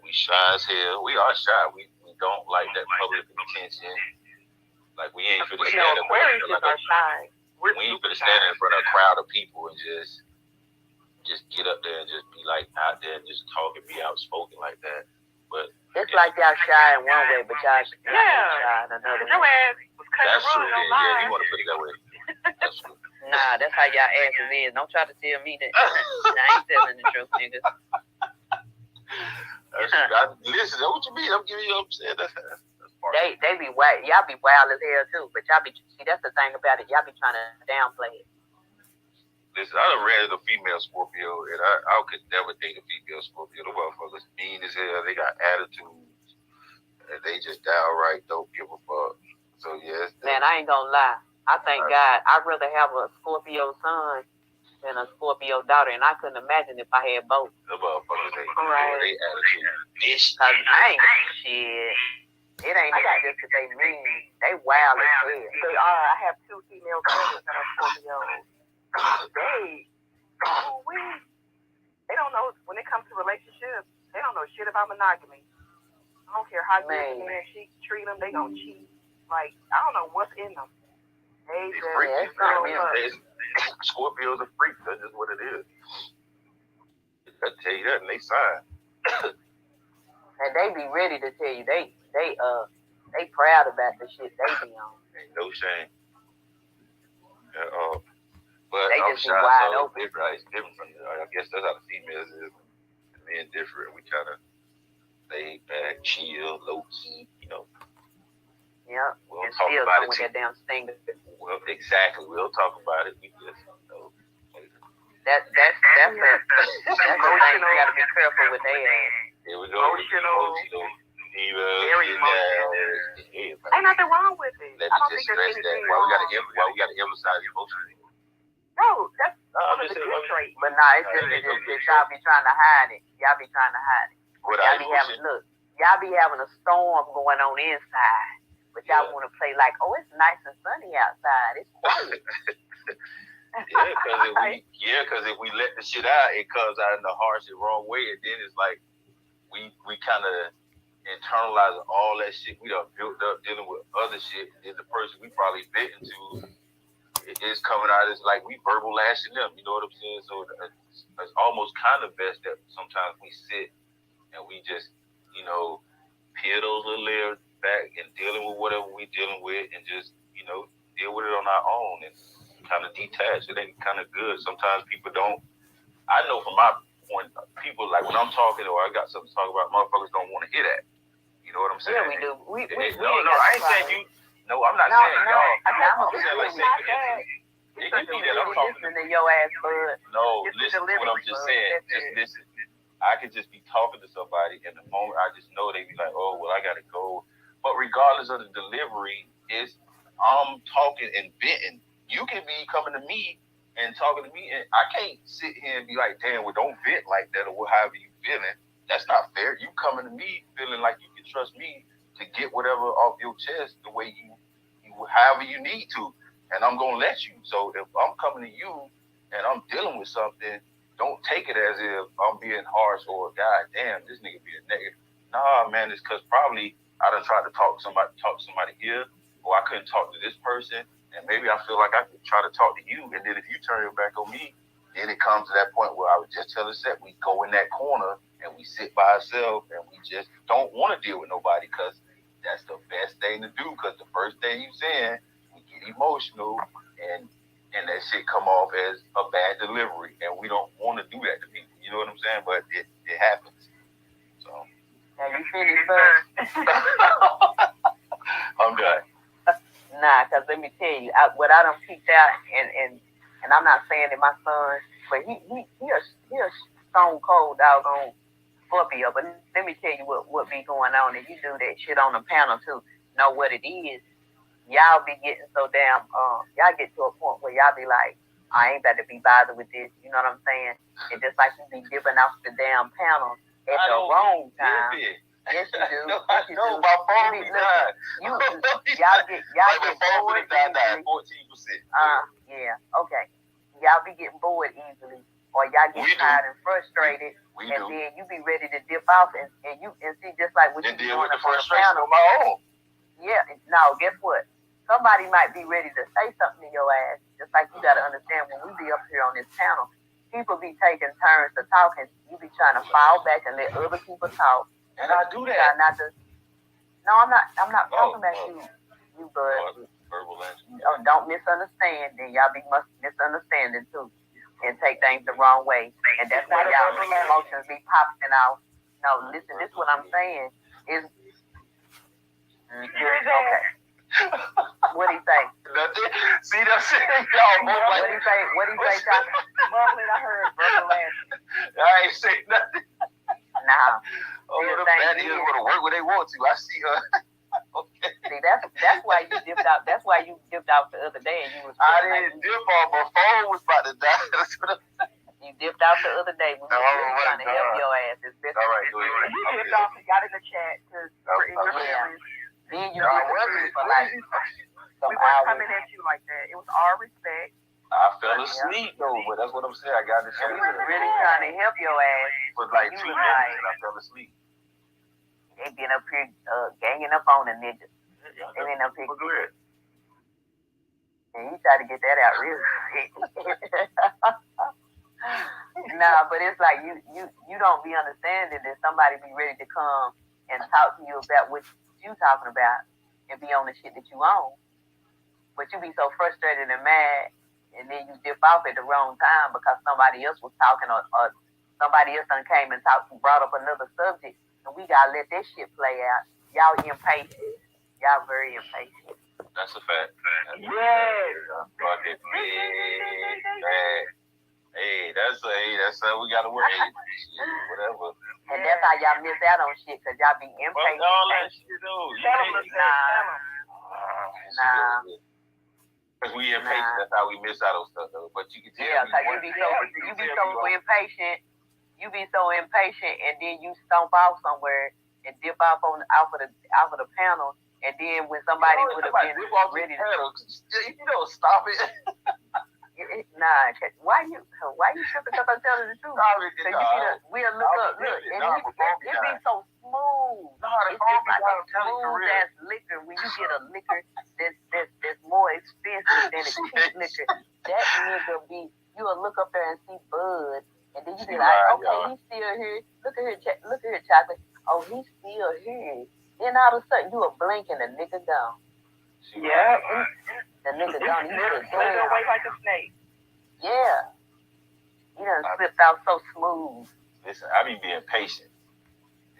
We shy as hell. We are shy. We don't like that public attention. Like we ain't finna stand in front of we ain't finna stand in front of a crowd of people and just get up there and just be like out there and just talk and be outspoken like that. But it's like y'all shy in one way, but y'all shy in another way. Your ass was cutting that's the true. rug. Yeah, you want to put it that way. That's true. Nah, that's how y'all asses is. Don't try to tell me that. I ain't telling the truth, nigga. Listen, that's what you mean. I'm giving you what I'm saying. That's part. They be wild. Y'all be wild as hell too. But y'all be that's the thing about it. Y'all be trying to downplay it. Listen, I done ran into a female Scorpio, and I could never date a female Scorpio. The motherfuckers mean as hell. They got attitudes, and they just downright don't give a fuck. So yes. Man, I ain't gonna lie. I thank God. I'd rather have a Scorpio son than a Scorpio daughter, and I couldn't imagine if I had both. The motherfuckers, they attitude. Cause I ain't shit. It ain't just because they mean. They wild as hell. They are. I have two female cousins that are Scorpios. They don't know when it comes to relationships. They don't know shit about monogamy. I don't care how good a man treat them. They gonna cheat. Like I don't know what's in them. They just Scorpios are freaks. That's just what it is. I tell you that, and they sign. And they be ready to tell you they proud about the shit they be on. Ain't no shame at all. But they I'm just shy, be wide so open. it's different from I guess that's how the females is. The men different. We kind of laid back, chill, low key, you know. Yeah, we'll and talk still about come with that damn stinger. Well, exactly. We'll talk about it. We just, you know. That's the thing. You gotta be careful with that. Here we go. Emotional. Very emotional. Ain't nothing wrong with it. I don't think there's anything wrong. Why we gotta emphasize emotion? No, that's one of the good traits. But nah, it's just y'all be trying to hide it. Y'all be trying to hide it. Y'all be having a storm going on inside. But y'all want to play like, oh, it's nice and sunny outside. It's quiet. Because if we let the shit out, it comes out in the harsh and wrong way, and then it's like we kind of internalize all that shit we done built up dealing with other shit. And the person we probably bit into is coming out as like we verbal lashing them. You know what I'm saying? So it's almost kind of best that sometimes we sit and we just, you know, peel those little layers back and dealing with whatever we dealing with and just, you know, deal with it on our own and kind of detach. It ain't kind of good. Sometimes people don't. I know from my point, people like when I'm talking or I got something to talk about, motherfuckers don't want to hear that. You know what I'm saying? Yeah, we do. We no, I ain't saying you. No, I'm not saying y'all. I'm saying like, it can be that I'm talking to your ass, bud. No, listen to what I'm just saying. Just listen. I could just be talking to somebody, and the moment I just know they be like, "Oh, well, I gotta go." But regardless of the delivery, I'm talking and venting. You can be coming to me and talking to me, and I can't sit here and be like, "Damn, well, don't vent like that," or however you feeling. That's not fair. You coming to me feeling like you can trust me to get whatever off your chest the way you however you need to, and I'm gonna let you. So if I'm coming to you and I'm dealing with something, don't take it as if I'm being harsh or God damn, this nigga being negative. Nah, man, it's because probably I done tried to talk to somebody here, or I couldn't talk to this person, and maybe I feel like I could try to talk to you, and then if you turn your back on me, then it comes to that point where I would just tell the set, we go in that corner and we sit by ourselves and we just don't want to deal with nobody because that's the best thing to do because the first thing you saying, we get emotional and that shit come off as a bad delivery, and we don't want to do that to people. You know what I'm saying? But it happens. So. Now you finished, bud? I'm done. Nah, because let me tell you, what I done peeked out, and I'm not saying that my son, but he a stone cold doggone Scorpio. But let me tell you what be going on, and you do that shit on the panel too. Know what it is. Y'all be getting so damn, y'all get to a point where y'all be like, I ain't about to be bothered with this. You know what I'm saying? And just like you be giving out the damn panel at the wrong time. Yes, you do. No, yes, you do. My phone be died. Y'all get bored easily. 14%. Yeah, okay. Y'all be getting bored easily, or y'all get tired and frustrated, and then you be ready to dip off and see just like what you be doing the frustration on my own. Yeah, no, guess what? Somebody might be ready to say something to your ass. Just like you got to understand when we be up here on this panel, people be taking turns to talk, and you be trying to fall back and let other people talk. And I do that. No, I'm not talking about you, bud. Don't misunderstand. Then y'all be misunderstanding too, and take things the wrong way. And that's why y'all emotions be popping off. No, listen. This is what I'm saying is. Okay. What'd he say? Nothing. See that shit? Y'all both like. What'd he say? Mumbling, I heard brother laughing. I ain't say nothing. Nah. Oh, the bad is going to work where they want to. I see her. Okay. See, that's why you dipped out. That's why you dipped out the other day, and you was. I didn't dip off. My phone was about to die. You dipped out the other day when we were really trying to help your ass. All right, go ahead. You dipped off and got in the chat because for English. Then you did for like some we weren't hours. coming at you like that. It was all respect. I fell asleep though, but that's what I'm saying. I got this. We was really trying to help your ass. For like 2 minutes, and I fell asleep. They been up here ganging up on the niggas. They been up here. Go ahead. And you try to get that out real quick. Nah, but it's like you don't be understanding that somebody be ready to come and talk to you about what you talking about and be on the shit that you own. But you be so frustrated and mad, and then you dip off at the wrong time because somebody else was talking or somebody else done came and brought up another subject, and we gotta let that shit play out. Y'all impatient. Y'all very impatient. That's a fact. Yes. Fucking big bad. Hey, that's we gotta work. Whatever. And that's how y'all miss out on shit, because y'all be impatient. All that shit, though. Nah. Because we impatient, that's how we miss out on stuff, though. But you can tell. Yeah, because you be so impatient. You be so impatient, and then you stomp off somewhere and dip off of the panel, and then when somebody would have been ready to, you don't stop it. Nah, why you tripping up and telling the truth? We'll look up, look, and it be so smooth. It's like a smooth ass liquor. When you get a liquor that's more expensive than a cheap liquor, that nigga you'll look up there and see Bud, and then you be like, okay, he's still here. Look at here, chocolate. Oh, he's still here. Then all of a sudden you a blink and the nigga gone. Yeah. The nigga gone. He just slid away like a snake. Yeah. He done slipped out so smooth. Listen, I be being patient.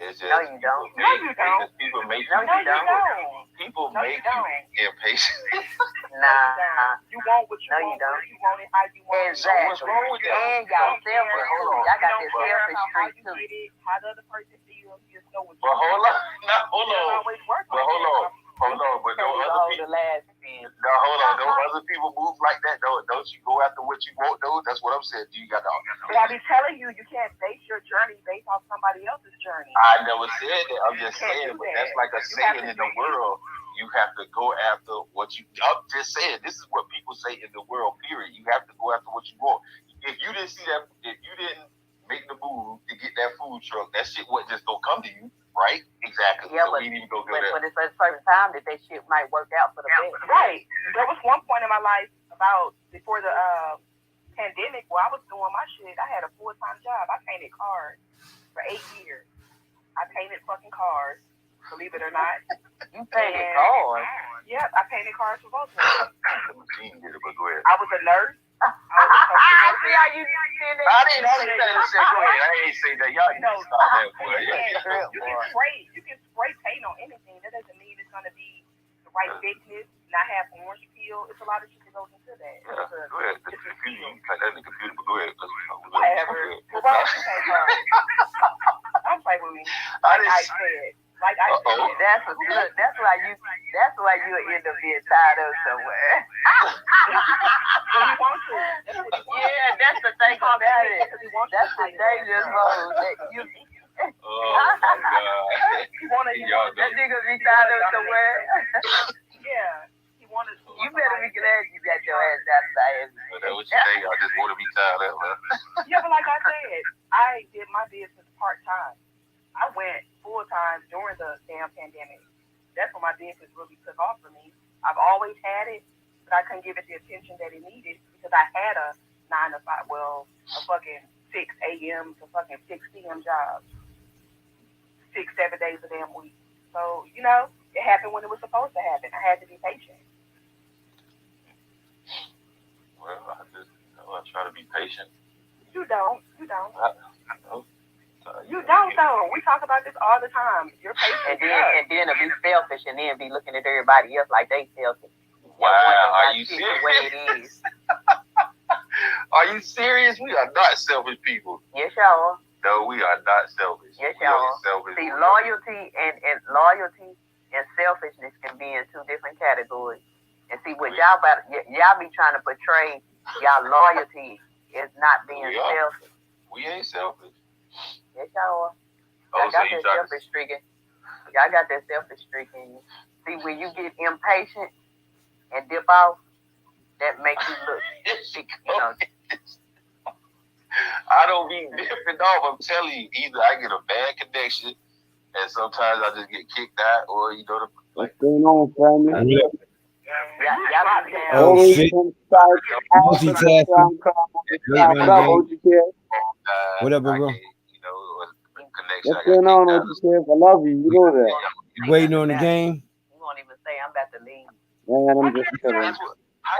It's just no, you don't. No, you don't. People make no, you don't. People make you impatient. Nah. You want what you want. You don't. You want it how you want it. Exactly. What's wrong with that? And y'all selfish. Y'all got this selfish streak too. How the other person feels, you just know what you But hold on. Hold on. always work But hold on. Hold on. But no other people. No, hold on. No other people move like that. Don't you go after what you want, though? That's what I'm saying. You got to. But I be telling you, you can't base your journey based on somebody else's journey. I never said that. I'm just saying, but that's like a saying in the world. You have to go after what you. I'm just saying. This is what people say in the world. Period. You have to go after what you want. If you didn't see that, if you didn't make the move to get that food truck, that shit wasn't just gonna come to you, right? Exactly. Yeah, so but, we need to go but there. it's a certain time that shit might work out for the best. Right. There was one point in my life about before the pandemic where I was doing my shit. I had a full-time job. I painted cars for 8 years. I painted fucking cars, believe it or not. You painted cars? Yep, I painted cars for both of them. The machine did it, but go ahead. I was a nurse. I see how you did it. I didn't say that. Go ahead. I ain't say that. Y'all need to stop that, boy. You can spray paint on anything. That doesn't mean it's gonna be the right thickness. Not have orange peel. It's a lot of shit that goes into that. Yeah, go ahead. The computer, you can type that in the computer, but go ahead. Whatever. Well, why don't you say don't play with me. Like I said. That's why you'll end up being tired of somewhere. Well, you want to. Yeah, that's the thing about it. That's the dangerous mode that you. Oh my God! That nigga be tired of somewhere. Yeah. You better be glad you got your ass outside. That's what you think. I just want to be tired of, man. Yeah, but like I said, I did my business part-time. I went full-time during the damn pandemic. That's when my business really took off for me. I've always had it, but I couldn't give it the attention that it needed because I had a 9 to 5, a fucking 6 a.m. to fucking 6 p.m. job. 6, 7 days a damn week. So, it happened when it was supposed to happen. I had to be patient. Well, I try to be patient. You don't. I know. You don't though. We talk about this all the time. You're patient. And then to be selfish and then be looking at everybody else like they selfish. Wow, are you serious? The way it is. Are you serious? We are not selfish people. Yes, y'all. No, we are not selfish. Yes, y'all. See, loyalty and selfishness can be in 2 different categories. And see, what y'all be trying to portray, y'all loyalty is not being selfish. We ain't selfish. Yes, y'all. Y'all got that selfish streak. Y'all got that selfish streak in you. See, when you get impatient and dip off, that makes you look. I don't be dipping off. I'm telling you, either I get a bad connection, and sometimes I just get kicked out, or What's going on, family? Oh shit! Multitasking. What up, bro? What's going on, OGKF? I love you. You know that. You waiting on the game? You won't even say I'm about to leave. Man, I'm just chilling.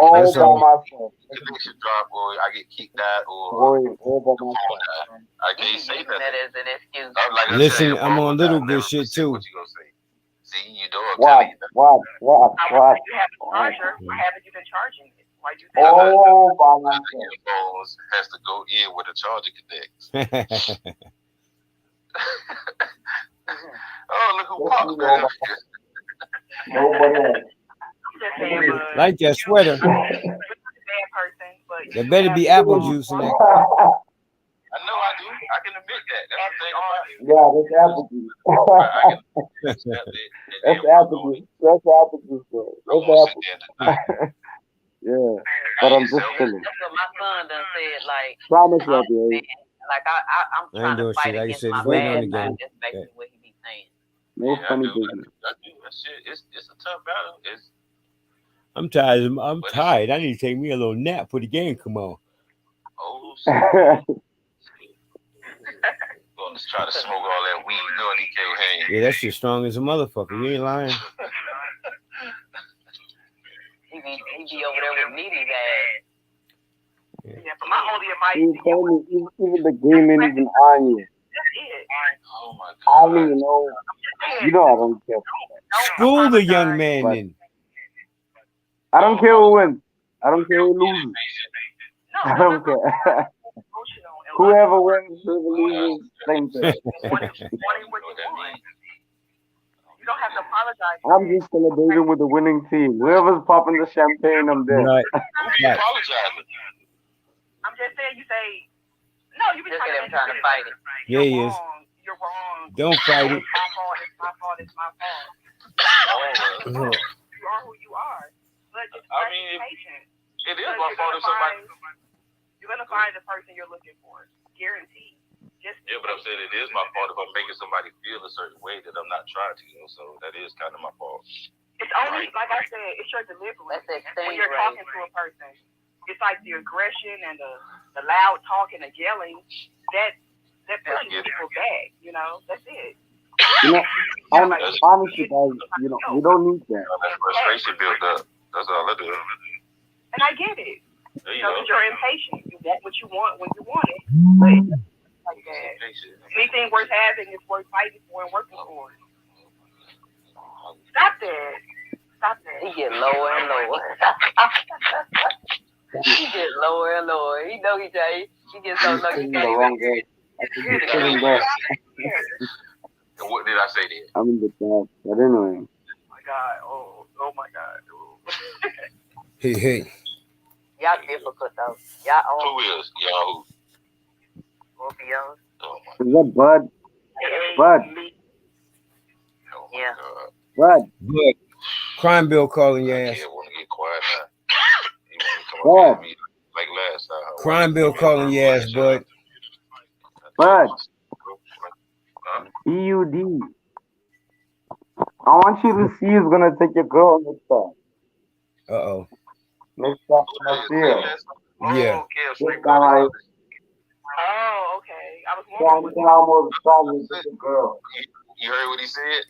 All by myself. Connection drop, or I get kicked out, or all by myself. I can't say nothing. That is an excuse. Listen, I'm on a little bit shit too. What you gonna say? See, you know I'm telling you. What? You have a charger. Why haven't you been charging it? Why do you think all by myself? Phones has to go in where the charger connects. Oh, look who pops, man. Nobody else. Like that sweater. There better be apple juice in there. I know I do. I can admit that. That's the thing about it. Yeah, that's apple juice. That's apple juice. That's apple juice, bro. That's apple juice. Yeah, but I'm just chilling. That's what my son done said. Like, Promise you, I'm I'll be bad. Like I'm I ain't trying to doing fight shit. Like you against said, my just waiting on bad the side. game. That's basically what he be saying. No Yeah, funny I do. business. I do. That shit, it's a tough battle. I'm tired. I'm But it's- tired. I need to take me a little nap for the game. Come on. Oh shit. Gonna try to smoke all that weed, knowing he can't hang. Yeah, that shit strong as a motherfucker. You ain't lying. He be over there with Needy's ass. Yeah, but my only advice You to tell you me, even the game ain't even on you. is Oh my I god. don't even know. You know I don't care. School the young man But- then. I don't care who wins. I don't care who loses. no, I don't care. emotional and Whoever wins, whoever loses, same thing. wanting what you want. You don't have to apologize. I'm just celebrating with the winning team. Whoever's popping the champagne, I'm there. Right. Who be apologizing? I'm just saying, you say, no, you be Look at him trying trying to fight it. Yeah, he is. You're wrong. Don't fight it. It's my fault. It's my fault. It's my fault. Oh, You are who you are. But just I mean, patient. it is my fault if somebody. You're gonna find the person you're looking for. Guaranteed. Just Yeah, but I'm saying it is my fault if I'm making somebody feel a certain way that I'm not trying to, so that is kind of my fault. it's only like I said, it's your delivery. That's that When stage you're right. talking to a person, it's like the aggression and the loud talking and yelling that pushes people back. You know, that's it. You know, honestly, guys, you know, we don't need that. That frustration built up. That's all I do. And I get it. You You know, know, 'cause you're impatient. You want what you want when you want it. But like that. Anything worth having is worth fighting for and working for. Stop that. Stop that. He get lower and lower. He get lower and lower. He know he gets so low he The can't wrong even way. I think he's sitting there. And what did I say then? I'm in the dark. But anyway. Oh my God. Oh my God. Hey. Y'all difficult though. Y'all Who own is? Y'all Scorpios. who? Oh my, Is that Bud? Bud. oh my Yeah. god. Bud. Good. Crime bill calling your I ass. can't want to get quiet now. You want to come up with me like last time. Crime bill calling your ass, bud. Bud. Huh? EUD. I want you to see who's going to take your girl next time. Uh-oh. Next time I see her. Yeah. This time I Oh, okay. I was wondering. almost trying to take your girl. You heard what he said?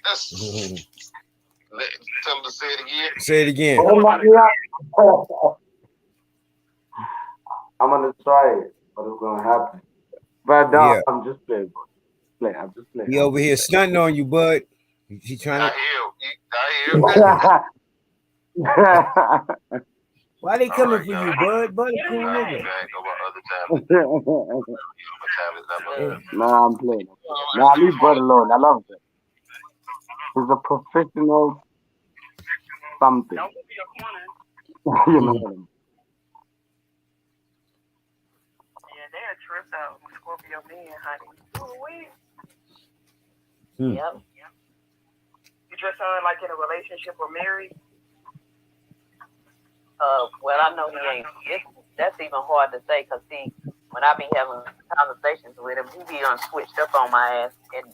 Tell him to say it again. Say it again. Oh my God. I'm going to try it, but it's going to happen. But no, Yeah. I'm just playing. I'm just playing. He over here stunting on you, bud. He trying to. I hear. Why they coming for you, bud? Bud, a cool nigga. Nah, I'm playing. Nah, leave Bud alone. I love him. He's a professional something. Don't move your corner. You know what I mean? Yeah, they're a trip though. Scorpio men, honey. Ooh-wee. Yep. You just sound like in a relationship or married. Well, I know he ain't. That's even hard to say because see, when I be having conversations with him, he be done switched up on my ass, and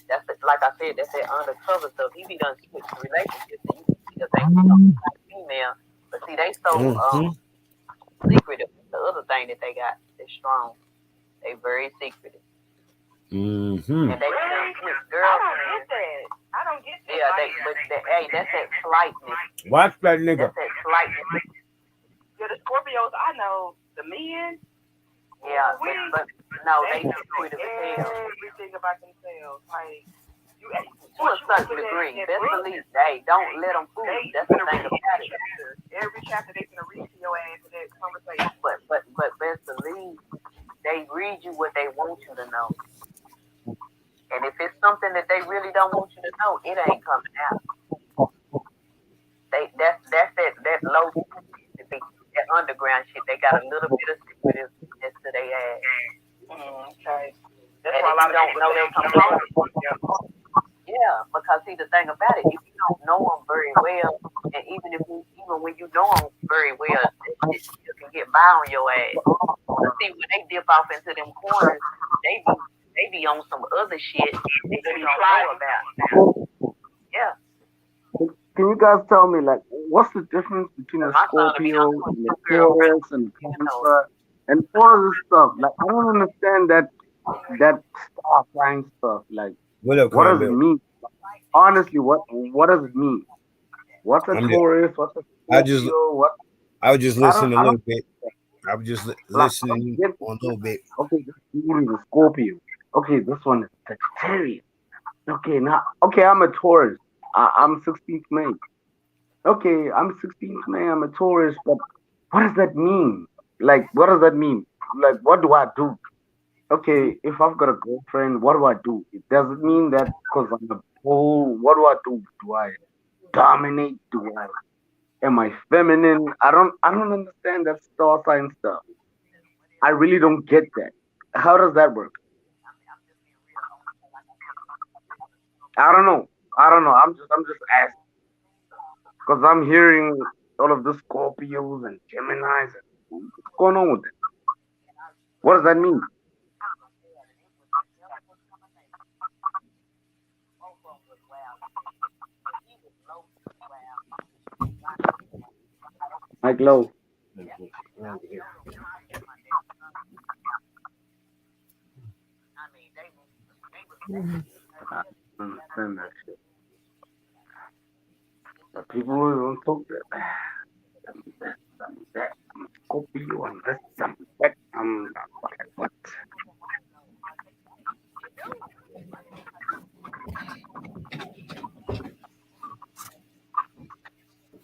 that's like I said, that's that undercover stuff. He be done switched relationships, and you see the thing like female, but see they so secretive. The other thing that they got is strong. They very secretive. Mm-hmm. And they done switch I don't girlfriends. get that. I don't get that. Yeah, hey, that's that slightness. Watch that nigga. That's that slightness. Yeah, the Scorpios I know, the men. Yeah, but no, they secretive as hell. Everything about themselves. Like you, To a certain degree, best believe they don't let them fool you. That's the thing about it. Every chapter they gonna read to your ass in that conversation. But best believe they read you what they want you to know. And if it's something that they really don't want you to know, it ain't coming out. That's that low, that underground shit. They got a little bit of secretiveness to their ass. Okay. That's And why a if lot you don't know they come from. Yeah, because see the thing about it, if you don't know them very well, and even when you know them very well, lie on your ass. But see, when they dip off into them corners, they be on some other shit that you don't know about. Yeah. Can you guys tell me, like, what's the difference between a Scorpio and a Taurus and Cancer and all of this stuff? Like, I don't understand that star sign stuff. Like, what does it mean? Honestly, what does it mean? What's a Taurus? What's a Scorpio? I was just listening a little bit. I was just listening a little bit. Okay, this is a Scorpio. Okay, this one is Sagittarius. Okay, I'm a Taurus. I'm 16th May. Okay, I'm 16th May. I'm a Taurus, but what does that mean? Like, what does that mean? Like, what do I do? Okay, if I've got a girlfriend, what do I do? It doesn't mean that because I'm a pole. What do I do? Do I dominate? Am I feminine? I don't understand that star sign stuff. I really don't get that. How does that work? I don't know. I'm just asking because I'm hearing all of the Scorpios and Geminis. What's going on with it? What does that mean? Mike Low. I understand that shit. But people don't talk that. I'm Scorpio and this, that. What?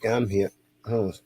Yeah, I'm here. Hold on.